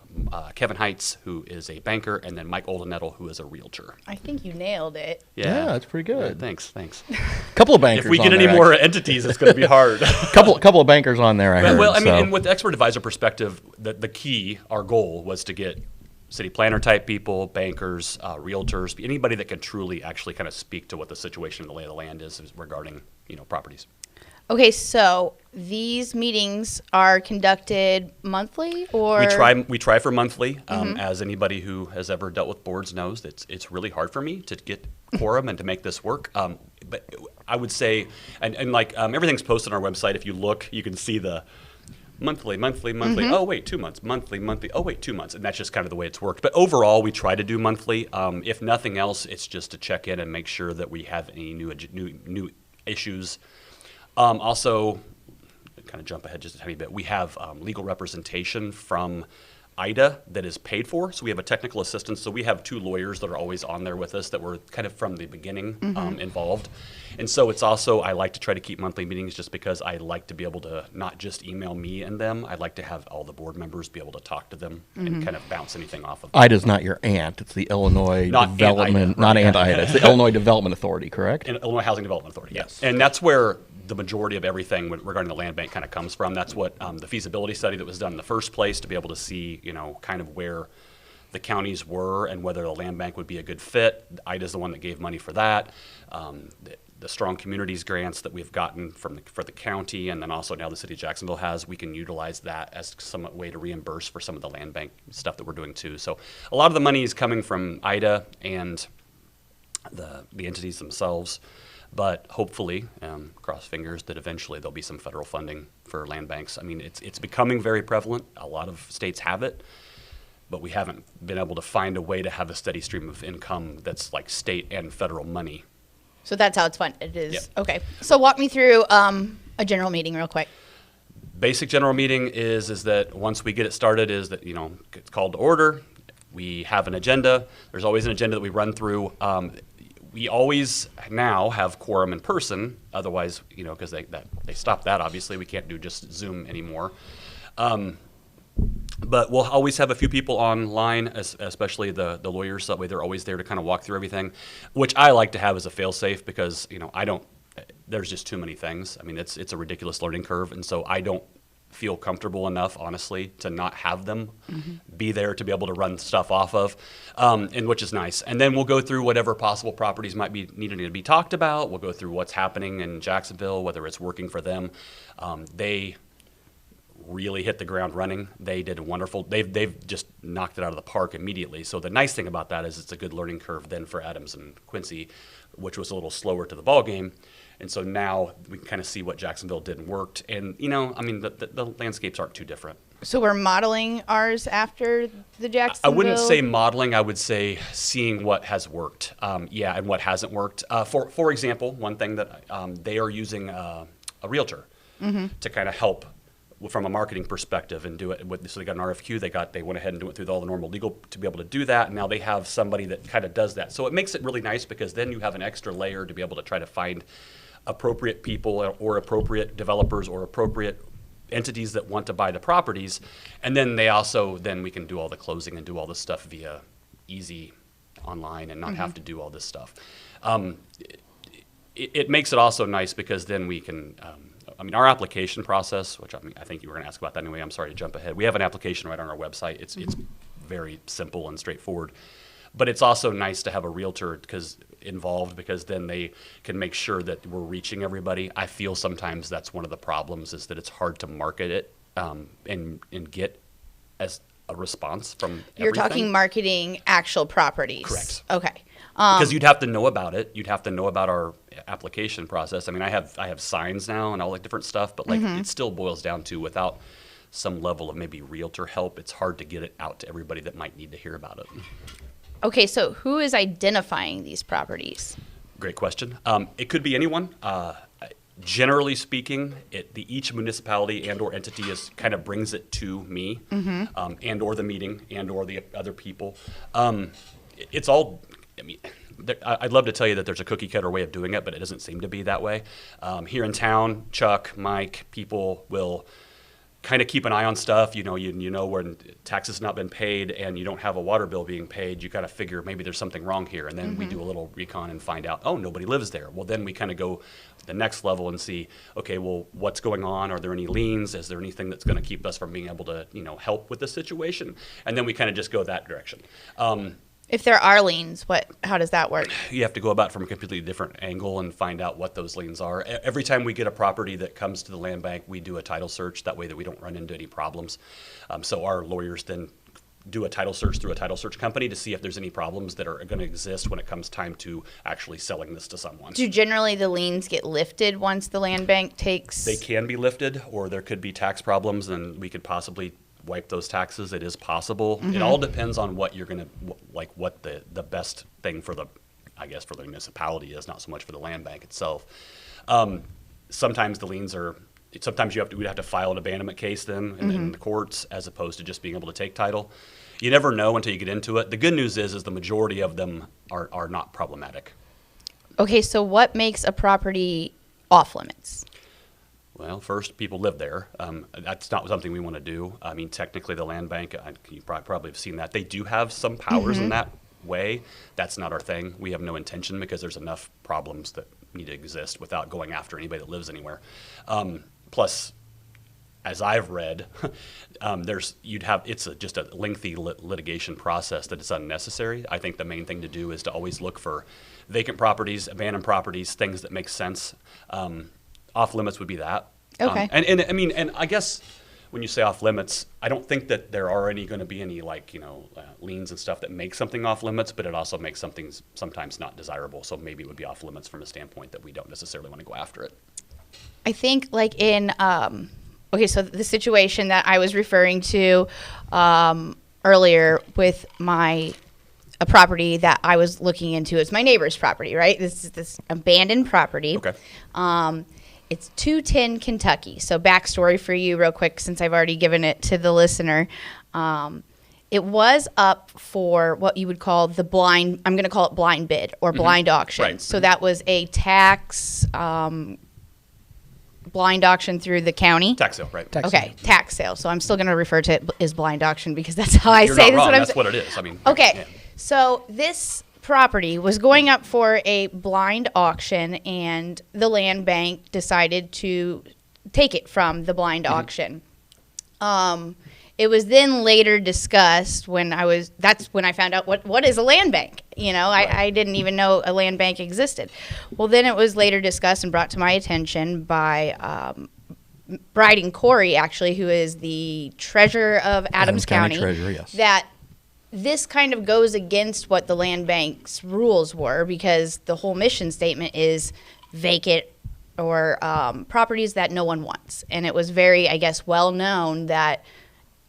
Kevin Heitz, who is a banker, and then Mike Oldenettle, who is a realtor. I think you nailed it. Yeah, that's pretty good. Yeah, thanks. A couple of bankers. If we get any more entities, it's going to be hard. couple of bankers on there, I heard. Well, I mean, and with the expert advisor perspective, the key, our goal was to get city planner type people, bankers, realtors, anybody that can truly actually kind of speak to what the situation of the lay of the land is regarding properties. Okay, so these meetings are conducted monthly, or We try for monthly. As anybody who has ever dealt with boards knows, it's really hard for me to get quorum and to make this work. But I would say, and everything's posted on our website. If you look, you can see the monthly. Oh wait, 2 months. Monthly. Oh wait, 2 months. And that's just kind of the way it's worked. But overall, we try to do monthly. If nothing else, it's just to check in and make sure that we have any new issues. Also, kind of jump ahead just a tiny bit. We have legal representation from IDA that is paid for. So we have a technical assistant. So we have 2 lawyers that are always on there with us that were kind of from the beginning involved. And so it's also, I like to try to keep monthly meetings just because I like to be able to not just email me and them. I'd like to have all the board members be able to talk to them and kind of bounce anything off of them. IDA's not your aunt. It's the Illinois Not Development, Aunt-IDA, not right. Aunt IDA. It's the Illinois Development Authority, correct? And Illinois Housing Development Authority, Yes. And that's where the majority of everything regarding the land bank kind of comes from. That's what the feasibility study that was done in the first place to be able to see, kind of where the counties were and whether the land bank would be a good fit. IDA's the one that gave money for that. The strong communities grants that we've gotten for the county, and then also now the city of Jacksonville has, we can utilize that as some way to reimburse for some of the land bank stuff that we're doing too. So a lot of the money is coming from IDA and the entities themselves. But hopefully, cross fingers, that eventually there'll be some federal funding for land banks. I mean, it's becoming very prevalent. A lot of states have it, but we haven't been able to find a way to have a steady stream of income that's like state and federal money. so that's how it's funded. It is Yep. okay. So walk me through a general meeting real quick. Basic general meeting is that once we get it started is that, it's called to order. We have an agenda. There's always an agenda that we run through. We always now have quorum in person, otherwise, because they stopped that, obviously. We can't do just Zoom anymore. But we'll always have a few people online, especially the lawyers, so that way they're always there to kind of walk through everything, which I like to have as a fail-safe because, there's just too many things. I mean, it's a ridiculous learning curve, and so I don't feel comfortable enough, honestly, to not have them be there to be able to run stuff off of, and which is nice. And then we'll go through whatever possible properties might be needing to be talked about. We'll go through what's happening in Jacksonville, whether it's working for them. They really hit the ground running. They did a wonderful. They've just knocked it out of the park immediately. So the nice thing about that is it's a good learning curve then for Adams and Quincy, which was a little slower to the ball game. And so now we can kind of see what Jacksonville did and worked. And, the landscapes aren't too different. So we're modeling ours after the Jacksonville? I wouldn't say modeling. I would say seeing what has worked. And what hasn't worked. For example, one thing that they are using a realtor to kind of help from a marketing perspective and do it. So they got an RFQ. They went ahead and went through all the normal legal to be able to do that. And now they have somebody that kind of does that. So it makes it really nice because then you have an extra layer to be able to try to find appropriate people or appropriate developers or appropriate entities that want to buy the properties. And then we can do all the closing and do all this stuff via easy online and not have to do all this stuff. It makes it also nice because then we can, our application process, which I think you were going to ask about that anyway. I'm sorry to jump ahead. We have an application right on our website. It's very simple and straightforward. But it's also nice to have a realtor involved because then they can make sure that we're reaching everybody. I feel sometimes that's one of the problems is that it's hard to market it and get as a response from You're everything. talking marketing actual properties. Correct. Okay. Because you'd have to know about it. You'd have to know about our application process. I mean, I have signs now and all that different stuff, but it still boils down to without some level of maybe realtor help, it's hard to get it out to everybody that might need to hear about it. Okay, so who is identifying these properties? Great question. It could be anyone. Generally speaking, each municipality and or entity kind of brings it to me and or the meeting and or the other people. It's all, I'd love to tell you that there's a cookie cutter way of doing it, but it doesn't seem to be that way. Here in town, Chuck, Mike, people will kind of keep an eye on stuff. You know when taxes not been paid and you don't have a water bill being paid, you got to figure maybe there's something wrong here. And then we do a little recon and find out, nobody lives there. Well, then we kind of go to the next level and see, okay, well, what's going on? Are there any liens? Is there anything that's going to keep us from being able to, help with the situation? And then we kind of just go that direction. If there are liens, how does that work? You have to go about it from a completely different angle and find out what those liens are. Every time we get a property that comes to the land bank, we do a title search. That way that we don't run into any problems. So our lawyers then do a title search through a title search company to see if there's any problems that are going to exist when it comes time to actually selling this to someone. Do generally the liens get lifted once the land bank takes? They can be lifted, or there could be tax problems, and we could possibly wipe those taxes. It is possible. It all depends on what you're going to, like what the best thing for the municipality is, not so much for the land bank itself. Sometimes the liens are, sometimes we'd have to file an abandonment case then in the courts as opposed to just being able to take title. You never know until you get into it. The good news is the majority of them are not problematic. Okay, so what makes a property off limits? Well, first, people live there. That's not something we want to do. I mean, technically, the land bank, you probably have seen that. They do have some powers in that way. That's not our thing. We have no intention because there's enough problems that need to exist without going after anybody that lives anywhere. Plus, as I've read, it's just a lengthy litigation process that is unnecessary. I think the main thing to do is to always look for vacant properties, abandoned properties, things that make sense. Off limits would be that. Okay. And I guess when you say off limits, I don't think that there are going to be any liens and stuff that make something off limits, but it also makes something sometimes not desirable. So maybe it would be off limits from a standpoint that we don't necessarily want to go after it. I think like in, so the situation that I was referring to earlier with a property that I was looking into, is my neighbor's property, right? This is this abandoned property. Okay. It's 210 Kentucky. So backstory for you real quick, since I've already given it to the listener. It was up for what you would call I'm going to call it blind bid or blind auction. Right. So that was a tax blind auction through the county. Tax sale, right? Tax sale. So I'm still going to refer to it as blind auction because that's how I You're say not this. wrong. That's what it is. I mean, okay. yeah. So this property was going up for a blind auction, and the land bank decided to take it from the blind auction. It was then later discussed that's when I found out what is a land bank. I didn't even know a land bank existed. Well, then it was later discussed and brought to my attention by Brittany Corey, actually, who is the treasurer of Adams County. Treasurer, yes. That this kind of goes against what the land bank's rules were, because the whole mission statement is vacant or properties that no one wants. And it was very, I guess, well known that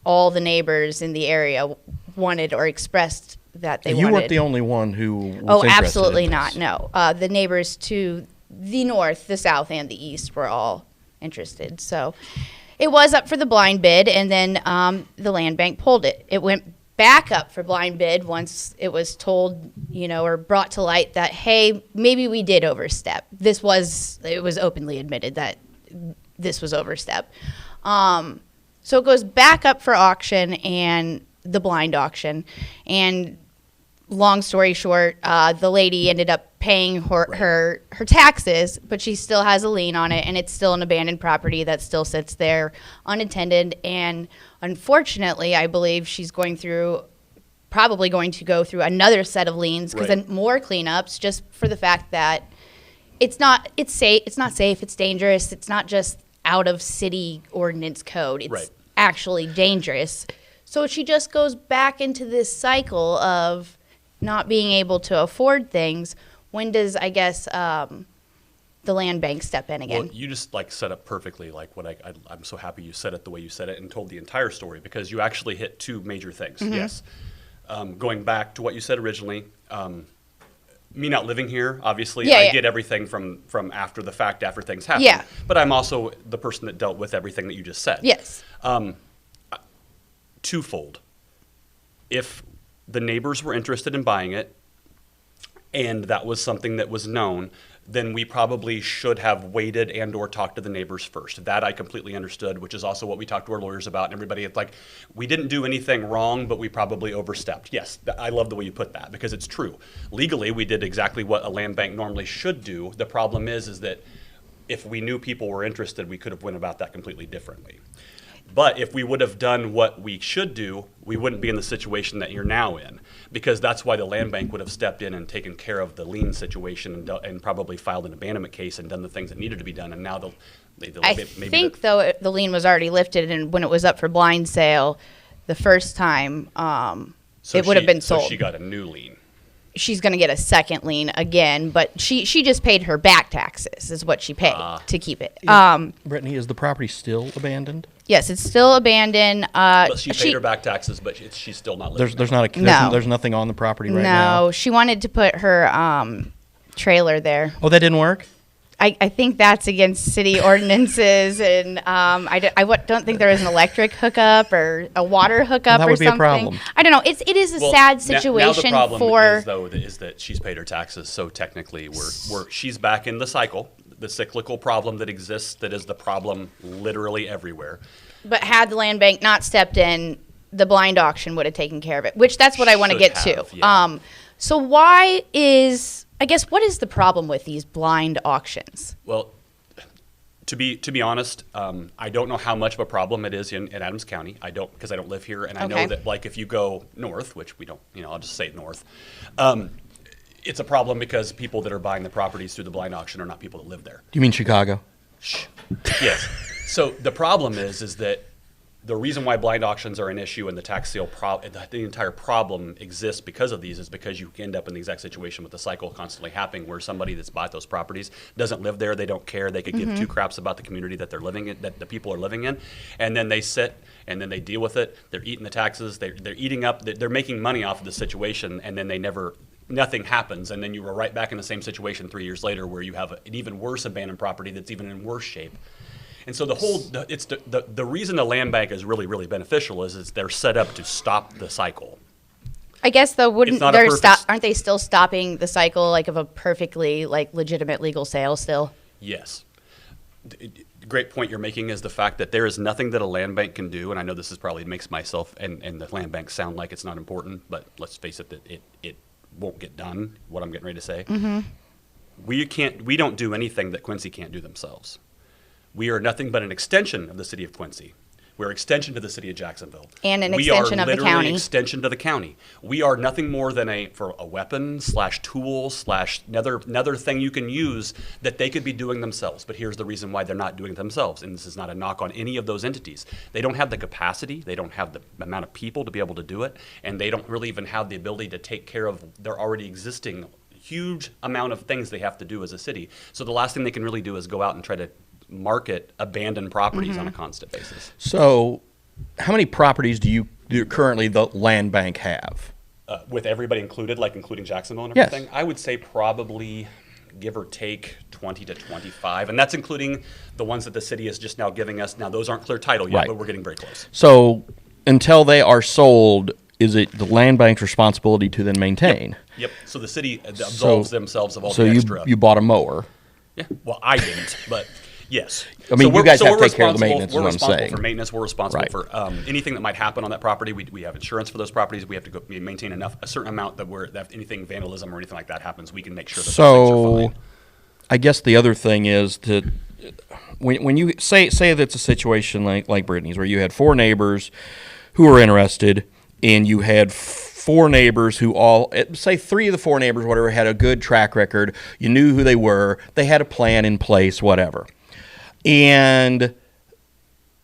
all the neighbors in the area wanted or expressed that they wanted. You weren't the only one who was Oh, interested absolutely in not. this. No. The neighbors to the north, the south, and the east were all interested. So it was up for the blind bid, and then the land bank pulled it. It went back up for blind bid once it was told, or brought to light that, hey, maybe we did overstep. It was openly admitted that this was overstep. So it goes back up for auction, and the blind auction. And long story short, the lady ended up paying her taxes, but she still has a lien on it, and it's still an abandoned property that still sits there unattended. And unfortunately, I believe she's probably going to go through another set of liens, because then more cleanups, just for the fact that it's not safe, it's dangerous, it's not just out of city ordinance code. It's actually dangerous. So she just goes back into this cycle of not being able to afford things. When does, I guess, the land bank step in again? Well, you just set up perfectly I'm so happy you said it the way you said it and told the entire story, because you actually hit two major things. Yes. Going back to what you said originally, me not living here, obviously, I get everything from after the fact, after things happen. Yeah. But I'm also the person that dealt with everything that you just said. Yes. Twofold. If the neighbors were interested in buying it, and that was something that was known, then we probably should have waited and or talked to the neighbors first. That I completely understood, which is also what we talked to our lawyers about, and everybody. It's like, we didn't do anything wrong, but we probably overstepped. Yes, I love the way you put that, because it's true. Legally, we did exactly what a land bank normally should do. The problem is that if we knew people were interested, we could have went about that completely differently. But if we would have done what we should do, we wouldn't be in the situation that you're now in, because that's why the land bank would have stepped in and taken care of the lien situation and probably filed an abandonment case and done the things that needed to be done. And now I think though the lien was already lifted, and when it was up for blind sale the first time, it would have been sold. So she got a new lien. She's going to get a second lien again, but she just paid her back taxes is what she paid to keep it. Brittany, is the property still abandoned? Yes, it's still abandoned. But she paid her back taxes, but she's still not living There's nothing on the property right now? No, she wanted to put her trailer there. Oh, that didn't work? I think that's against city ordinances, and I don't think there is an electric hookup or a water hookup or something. That would be a problem. I don't know. It is a sad situation now the problem is that she's paid her taxes, so technically she's back in the cycle, the cyclical problem that exists, that is the problem literally everywhere. But had the land bank not stepped in, the blind auction would have taken care of it, which that's what I want to get to. Yeah. So what is the problem with these blind auctions? Well, to be honest, I don't know how much of a problem it is in Adams County. I don't, because I don't live here, and I know that, like, if you go north, which we don't, I'll just say north, it's a problem because people that are buying the properties through the blind auction are not people that live there. Do you mean Chicago? Yes. So the problem is that the reason why blind auctions are an issue and the tax sale the entire problem exists because of these is because you end up in the exact situation with the cycle constantly happening, where somebody that's bought those properties doesn't live there, they don't care, they could give two craps about the community that they're living in, that the people are living in, and then they sit and then they deal with it. They're eating the taxes, they're eating up, they're making money off of the situation, and then nothing happens, and then you were right back in the same situation 3 years later, where you have an even worse abandoned property that's even in worse shape. And so the reason the land bank is really, really beneficial is they're set up to stop the cycle. I guess though, aren't they still stopping the cycle of a perfectly legitimate legal sale still? Yes. Great point you're making is the fact that there is nothing that a land bank can do, and I know this is probably makes myself and the land bank sound like it's not important, but let's face it, that it won't get done, what I'm getting ready to say. Mm-hmm. We don't do anything that Quincy can't do themselves. We are nothing but an extension of the city of Quincy. We're an extension to the city of Jacksonville. And an extension of the county. We are literally an extension to the county. We are nothing more than a weapon / tool / another thing you can use that they could be doing themselves. But here's the reason why they're not doing it themselves. And this is not a knock on any of those entities. They don't have the capacity. They don't have the amount of people to be able to do it. And they don't really even have the ability to take care of their already existing huge amount of things they have to do as a city. So the last thing they can really do is go out and try to market abandoned properties on a constant basis. So how many properties do currently the land bank have? With everybody included, including Jacksonville and everything? Yes. I would say probably, give or take, 20 to 25. And that's including the ones that the city is just now giving us. Now, those aren't clear title yet, but we're getting very close. So until they are sold, is it the land bank's responsibility to then maintain? Yep. So the city absolves themselves of all the extra. So you bought a mower. Yeah. Well, I didn't, but yes. I mean, you guys have to take care of the maintenance, is what I'm saying. We're responsible for maintenance. We're responsible for anything that might happen on that property. We have insurance for those properties. We have to maintain a certain amount that if anything vandalism or anything like that happens, we can make sure that things are fine. I guess the other thing is when you say that's a situation like Brittany's, where you had 4 neighbors who were interested, and you had 4 neighbors who say 3 of the 4 neighbors, whatever, had a good track record. You knew who they were. They had a plan in place, whatever. And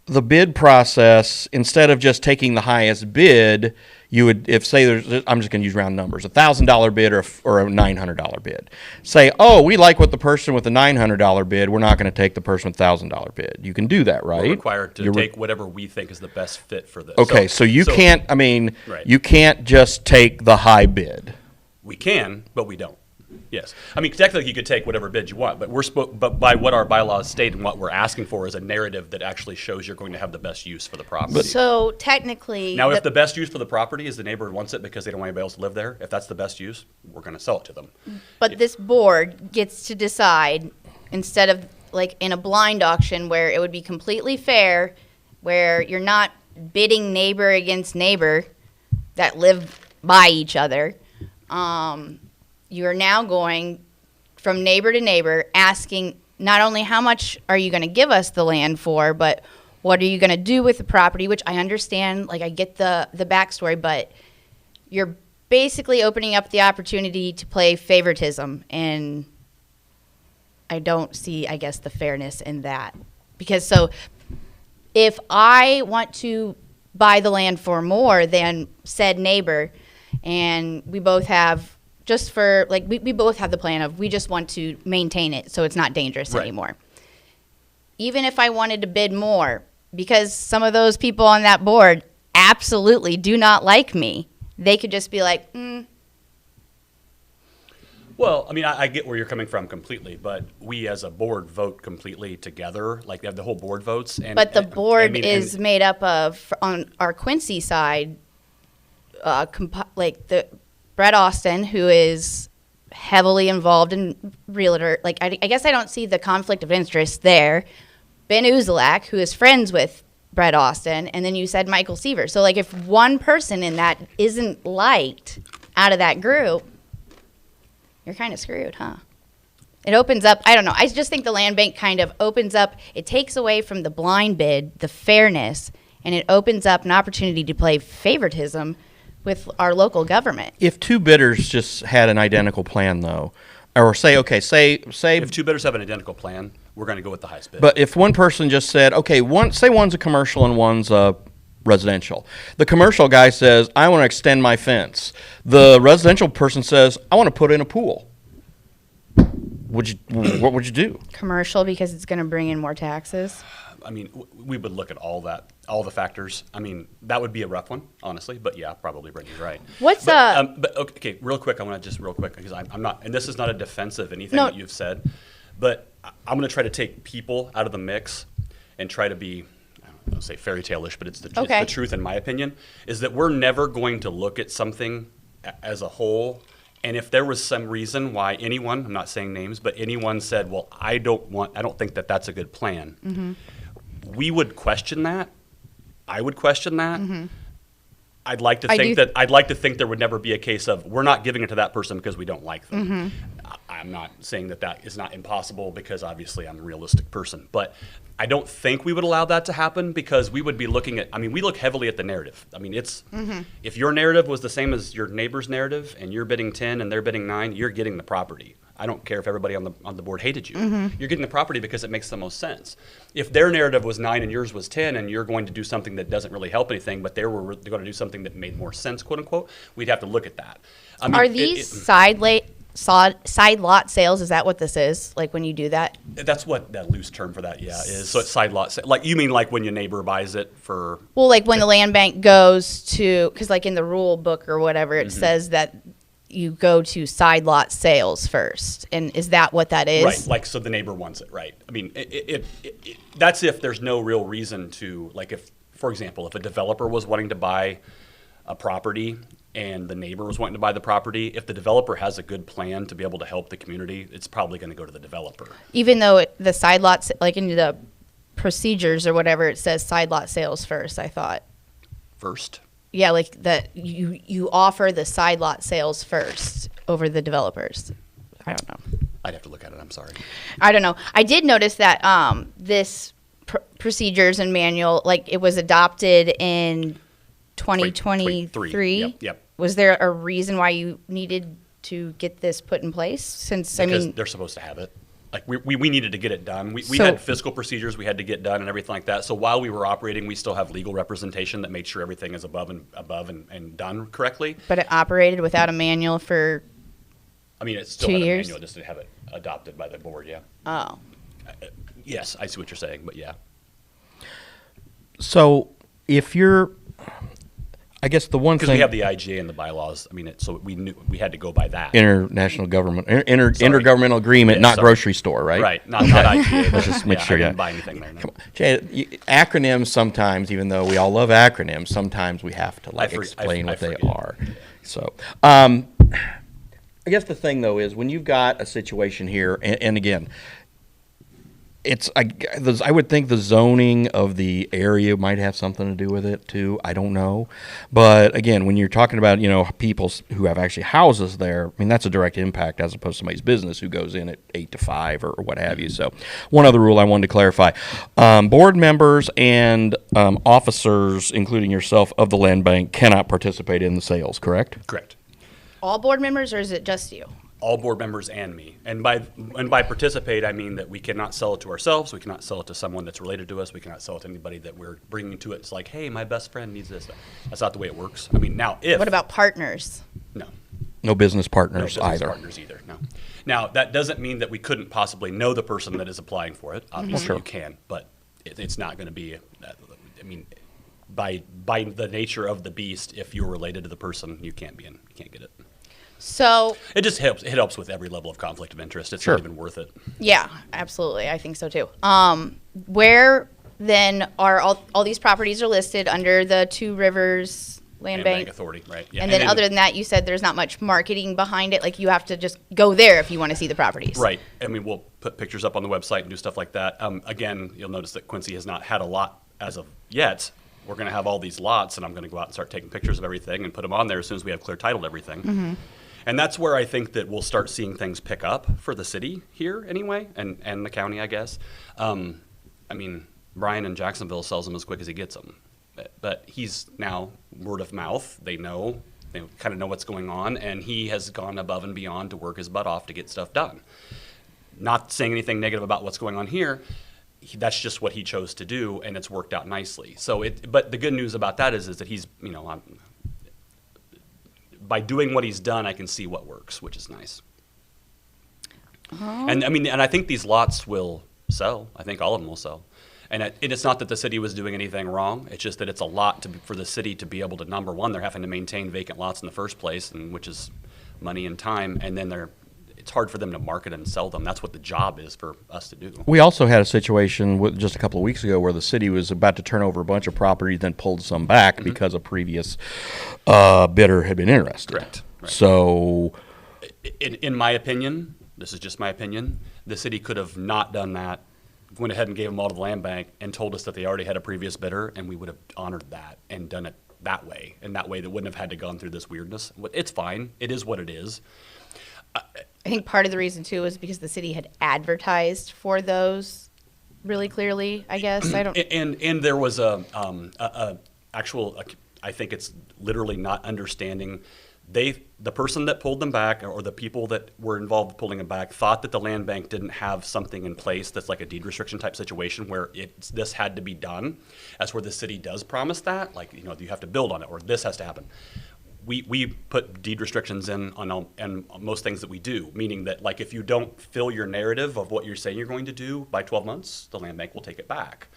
the bid process, instead of just taking the highest bid, you would, I'm just going to use round numbers, $1,000 bid or a $900 bid. Say, we like what the person with the $900 bid, we're not going to take the person with $1,000 bid. You can do that, right? We're required to take whatever we think is the best fit for this. Okay, so you can't just take the high bid. We can, but we don't. Yes. I mean, technically you could take whatever bid you want, but by what our bylaws state and what we're asking for is a narrative that actually shows you're going to have the best use for the property. So technically... Now, if the best use for the property is the neighbor wants it because they don't want anybody else to live there, if that's the best use, we're going to sell it to them. But this board gets to decide, instead of in a blind auction where it would be completely fair, where you're not bidding neighbor against neighbor that live by each other, you are now going from neighbor to neighbor asking not only how much are you going to give us the land for, but what are you going to do with the property, which I understand, like I get the backstory, but you're basically opening up the opportunity to play favoritism, and I don't see, I guess, the fairness in that. Because so if I want to buy the land for more than said neighbor, and we both have, just for, like, we both have the plan of we just want to maintain it so it's not dangerous anymore. Even if I wanted to bid more, because some of those people on that board absolutely do not like me, they could just be like, Well, I mean, I get where you're coming from completely, but we as a board vote completely together. Like, the whole board votes. But the board is made up of, on our Quincy side, like the Brett Austin, who is heavily involved in realtor. Like, I guess I don't see the conflict of interest there. Ben Uzelac, who is friends with Brett Austin, and then you said Michael Seaver. So, like, if one person in that isn't liked out of that group, you're kind of screwed, huh? It opens up, I don't know, I just think the land bank kind of opens up, it takes away from the blind bid, the fairness, and it opens up an opportunity to play favoritism with our local government. If two bidders just had an identical plan, though, or say if two bidders have an identical plan, we're going to go with the highest bid. But if one person just said, okay, say one's a commercial and one's a residential. The commercial guy says, I want to extend my fence. The residential person says, I want to put in a pool. What would you do? Commercial, because it's going to bring in more taxes. I mean, we would look at all the factors. I mean, that would be a rough one, honestly. But yeah, probably Brittany's right. But okay, real quick, I want to just real quick, because I'm not, and this is not a defense of anything that you've said, but I'm going to try to take people out of the mix and try to be, I don't say fairy tale-ish, but it's the truth in my opinion, is that we're never going to look at something as a whole. And if there was some reason why anyone, I'm not saying names, but anyone said, well, I don't think that that's a good plan, we would question that. I would question that. I'd like to think there would never be a case of we're not giving it to that person because we don't like them. I'm not saying that is not impossible, because obviously I'm a realistic person, but I don't think we would allow that to happen, because we would be looking at, I mean, we look heavily at the narrative. I mean, it's, if your narrative was the same as your neighbor's narrative and you're bidding 10 and they're bidding 9, you're getting the property. I don't care if everybody on the board hated you. You're getting the property because it makes the most sense. If their narrative was 9 and yours was 10, and you're going to do something that doesn't really help anything, but they were going to do something that made more sense, quote unquote, we'd have to look at that. I mean, are these side lot sales? Is that what this is? Like when you do that? That's what that loose term for that, is. So it's side lot. Like, you mean like when your neighbor buys it for? Well, like when the land bank goes to, because like in the rule book or whatever, it says that you go to side lot sales first. And is that what that is? Right. Like, so the neighbor wants it, right? I mean, that's if there's no real reason to, like, if, for example, if a developer was wanting to buy a property and the neighbor was wanting to buy the property, if the developer has a good plan to be able to help the community, it's probably going to go to the developer. Even though the side lots, like in the procedures or whatever, it says side lot sales first, I thought. First? Yeah, like that you offer the side lot sales first over the developers. I don't know. I'd have to look at it. I'm sorry. I don't know. I did notice that this procedures and manual, like it was adopted in 2023. Yep. Was there a reason why you needed to get this put in place? Because they're supposed to have it. Like we needed to get it done. We had fiscal procedures we had to get done and everything like that. So while we were operating, we still have legal representation that made sure everything is above and done correctly. But it operated without a manual for I mean, it's still 2 had years? a manual, just to have it adopted by the board, yeah. Oh. Yes, I see what you're saying, but yeah. So if you're, I guess the one thing, because we have the IGA and the bylaws. I mean, so we knew we had to go by that. International government, intergovernmental agreement, not grocery store, right? Right, not IGA. Let's just make sure. I didn't buy anything there. No. Come on. Jay, acronyms sometimes, even though we all love acronyms, sometimes we have to explain what they are. So, I guess the thing though is when you've got a situation here, and again, I would think the zoning of the area might have something to do with it too. I don't know, but again, when you're talking about people who have actually houses there, I mean that's a direct impact as opposed to somebody's business who goes in at 8 to 5 or what have you. So, one other rule I wanted to clarify: board members and officers, including yourself, of the land bank cannot participate in the sales. Correct? Correct. All board members, or is it just you? All board members and me. And by participate, I mean that we cannot sell it to ourselves. We cannot sell it to someone that's related to us. We cannot sell it to anybody that we're bringing to it. It's like, hey, my best friend needs this. That's not the way it works. I mean, now if. What about partners? No. No business partners No business either. partners either. No. Now that doesn't mean that we couldn't possibly know the person that is applying for it. Obviously, Sure. you can, but it's not going to be. I mean, by the nature of the beast, if you're related to the person, you can't be in. You can't get it. So It just helps. It helps with every level of conflict of interest. It's Sure. not even worth it. yeah, absolutely. I think so too. Where then are all these properties are listed under the Two Rivers Land Bank? Authority, right? Yeah. And then other than that, you said there's not much marketing behind it. Like you have to just go there if you want to see the properties. Right. I mean, we'll put pictures up on the website and do stuff like that. Again, you'll notice that Quincy has not had a lot as of yet. We're going to have all these lots, and I'm going to go out and start taking pictures of everything and put them on there as soon as we have clear title to everything. And that's where I think that we'll start seeing things pick up for the city here anyway, and the county, I guess. I mean, Brian in Jacksonville sells them as quick as he gets them. But he's now word of mouth. They know, they kind of know what's going on, and he has gone above and beyond to work his butt off to get stuff done. Not saying anything negative about what's going on here. That's just what he chose to do, and it's worked out nicely. But the good news about that is that he's, by doing what he's done, I can see what works, which is nice. And I mean, and I think these lots will sell. I think all of them will sell. And it's not that the city was doing anything wrong. It's just that it's a lot for the city to be able to, number one, they're having to maintain vacant lots in the first place, and which is money and time, and then it's hard for them to market and sell them. That's what the job is for us to do. We also had a situation just a couple of weeks ago where the city was about to turn over a bunch of property, then pulled some back because a previous bidder had been interested. Correct. Right. So, in my opinion, this is just my opinion, the city could have not done that, went ahead and gave them all to the land bank and told us that they already had a previous bidder, and we would have honored that and done it that way. And that way they wouldn't have had to gone through this weirdness. It's fine. It is what it is. I think part of the reason too is because the city had advertised for those really clearly. I guess I don't. And there was a actual. I think it's literally not understanding. The person that pulled them back, or the people that were involved with pulling them back, thought that the land bank didn't have something in place that's like a deed restriction type situation where this had to be done. That's where the city does promise that, like you have to build on it, or this has to happen. We put deed restrictions in on most things that we do, meaning that like if you don't fill your narrative of what you're saying you're going to do by 12 months, the land bank will take it back.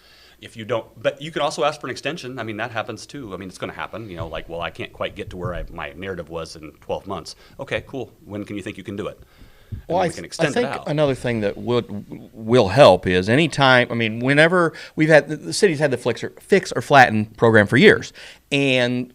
If you don't, but you can also ask for an extension. I mean, that happens too. I mean, it's going to happen. Well, I can't quite get to where my narrative was in 12 months. Okay, cool. When can you think you can do it? And well, we can extend I think it out. another thing that will help is anytime. I mean, whenever the city's had the fix or flatten program for years, and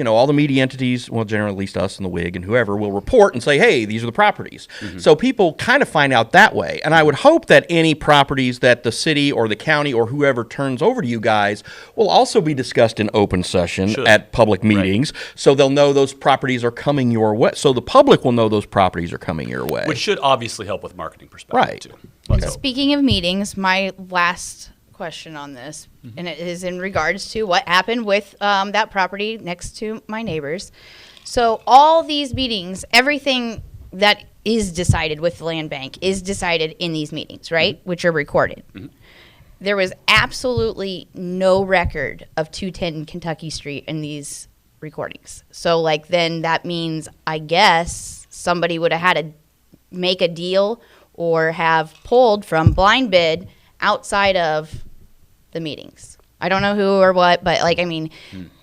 all the media entities, well, generally at least us and the WIG and whoever, will report and say, hey, these are the properties. So people kind of find out that way. And I would hope that any properties that the city or the county or whoever turns over to you guys will also be discussed in open session at public meetings. Right. So they'll know those properties are coming your way. So the public will know those properties are coming your way. Which should obviously help with marketing perspective too. Okay. Speaking of meetings, my last question on this, and it is in regards to what happened with that property next to my neighbors. So all these meetings, everything that is decided with the land bank is decided in these meetings, right? Which are recorded. There was absolutely no record of 210 Kentucky Street in these recordings. So then that means, I guess, somebody would have had to make a deal or have pulled from blind bid outside of the meetings. I don't know who or what, but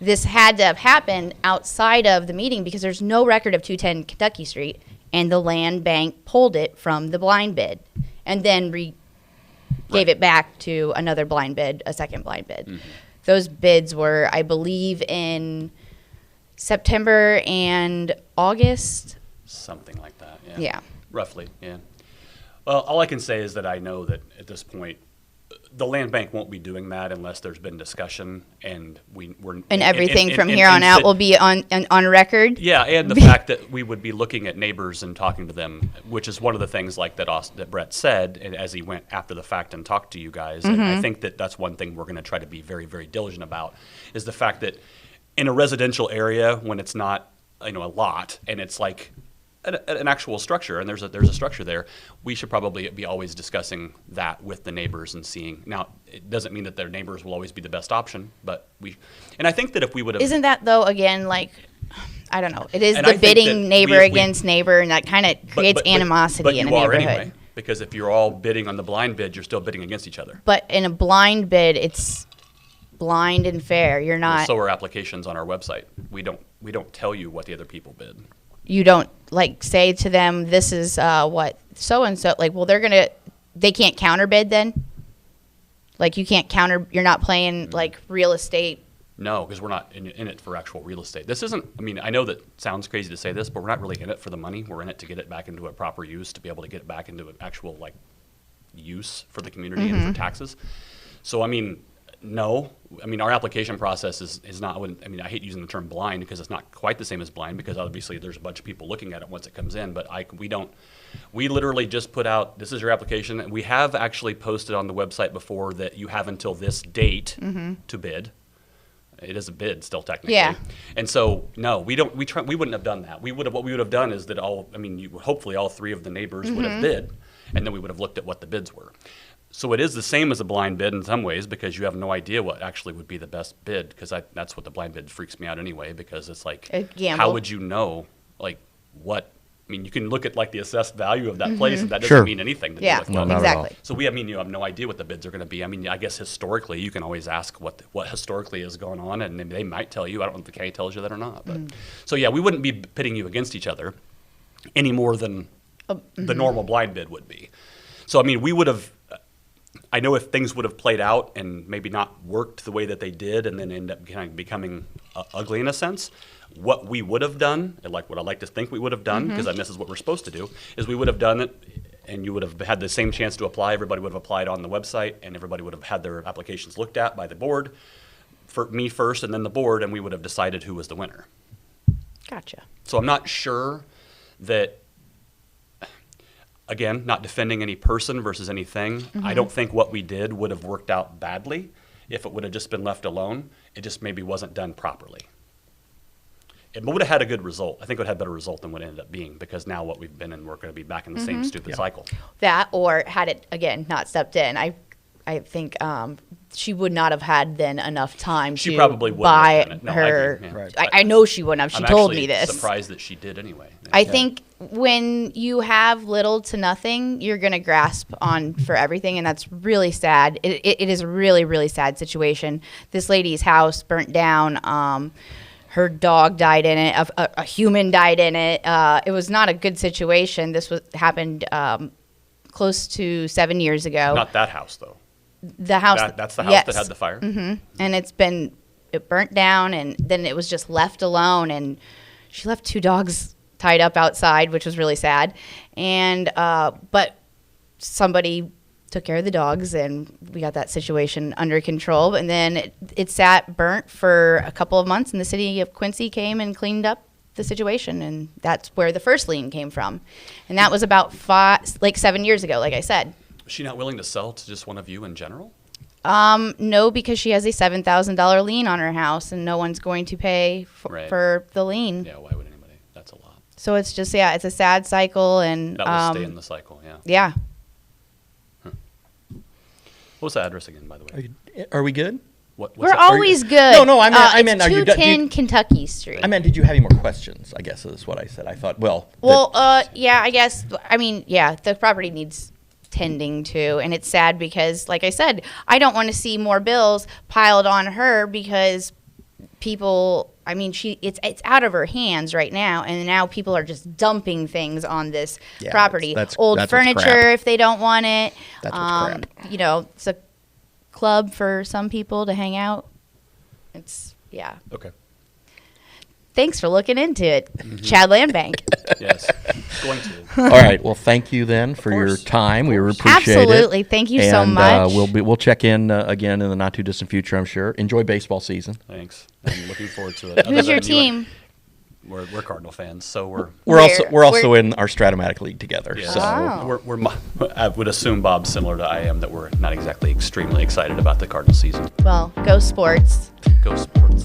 this had to have happened outside of the meeting because there's no record of 210 Kentucky Street, and the land bank pulled it from the blind bid and then gave it back to another blind bid, a second blind bid. Those bids were, I believe, in September and August. Something like that, Yeah. Roughly, yeah. Well, all I can say is that I know that at this point, the land bank won't be doing that unless there's been discussion and we're And everything from here on out will be on record. Yeah, and the fact that we would be looking at neighbors and talking to them, which is one of the things like that Brett said, and as he went after the fact and talked to you guys. And I think that that's one thing we're going to try to be very, very diligent about, is the fact that in a residential area, when it's not a lot and it's like an actual structure, and there's a structure there, we should probably be always discussing that with the neighbors and seeing. Now, it doesn't mean that their neighbors will always be the best option, but and I think that if we would have... Isn't that, though, again, like, I don't know, it is the bidding neighbor against neighbor, and that kind of creates animosity in a neighborhood. Anyway, because if you're all bidding on the blind bid, you're still bidding against each other. But in a blind bid, it's blind and fair. You're not... So are applications on our website. We don't tell you what the other people bid. You don't like say to them, this is what so and so, like, well, they can't counterbid then? Like, you can't you're not playing like real estate. No, because we're not in it for actual real estate. This isn't, I know that sounds crazy to say this, but we're not really in it for the money. We're in it to get it back into a proper use, to be able to get it back into an actual like use for the community and for taxes. So, no. Our application process is not, I hate using the term blind because it's not quite the same as blind, because obviously there's a bunch of people looking at it once it comes in, but we literally just put out, this is your application, and we have actually posted on the website before that you have until this date to bid. It is a bid still technically. Yeah. And so, no, we wouldn't have done that. What we would have done is that hopefully all three of the neighbors would have bid, and then we would have looked at what the bids were. So it is the same as a blind bid in some ways, because you have no idea what actually would be the best bid, because that's what the blind bid freaks me out anyway, because it's like, how would you know, like, what, you can look at like the assessed value of that place, and that doesn't mean anything to do with No, not exactly. at all. So you have no idea what the bids are going to be. I guess historically, you can always ask what historically is going on, and they might tell you. I don't know if the county tells you that or not. But so yeah, we wouldn't be pitting you against each other any more than the normal blind bid would be. So we would have. I know if things would have played out and maybe not worked the way that they did, and then end up kind of becoming ugly in a sense, what we would have done, and like what I like to think we would have done, because this is what we're supposed to do, is we would have done it, and you would have had the same chance to apply. Everybody would have applied on the website, and everybody would have had their applications looked at by the board, for me first, and then the board, and we would have decided who was the winner. Gotcha. So I'm not sure that. Again, not defending any person versus anything. I don't think what we did would have worked out badly if it would have just been left alone. It just maybe wasn't done properly. It would have had a good result. I think it would have had a better result than what it ended up being, because now what we've been in, we're going to be back in the same stupid cycle. That, or had it, again, not stepped in. I think she would not have had then enough time She to probably wouldn't buy have done it. No, her. I agree, yeah. I know she wouldn't have. She told me I'm this. surprised that she did anyway. Yeah. I think when you have little to nothing, you're going to grasp on for everything, and that's really sad. It is a really, really sad situation. This lady's house burnt down. Her dog died in it. A human died in it. It was not a good situation. This happened close to 7 years ago. Not that house, though. The house. That's the house that had the fire? Mm-hmm. And it burnt down, and then it was just left alone, and she left 2 dogs tied up outside, which was really sad. And but somebody took care of the dogs, and we got that situation under control. And then it sat burnt for a couple of months, and the city of Quincy came and cleaned up the situation, and that's where the first lien came from. And that was about 7 years ago, like I said. Was she not willing to sell to just one of you in general? No, because she has a $7,000 lien on her house, and no one's going to pay for the lien. Yeah, why would anybody? That's a lot. So it's just, it's a sad cycle, and that will stay in the cycle. Yeah. Yeah. What's the address again, by the way? Are we good? We're always good. No, I meant, are you 210 Kentucky Street. I meant, did you have any more questions? I guess is what I said. I thought, yeah, I guess. The property needs tending to, and it's sad because, like I said, I don't want to see more bills piled on her, because people, it's out of her hands right now, and now people are just dumping things on this property. That's old furniture if they don't want it. That's what's crap. It's a club for some people to hang out. Okay. Thanks for looking into it, Chad Landbank. Yes. going to. All right. Well, thank you then for your course. time. We Of course. appreciate it. Absolutely. Thank you so And, much. we'll check in again in the not too distant future, I'm sure. Enjoy baseball season. Thanks. I'm looking forward to it. Who's your team? We're Cardinal fans, so we're We're also in our Stratomatic League together. yeah, So Oh. I would assume, Bob, similar to I am, that we're not exactly extremely excited about the Cardinal season. Well, go sports. Go Sports.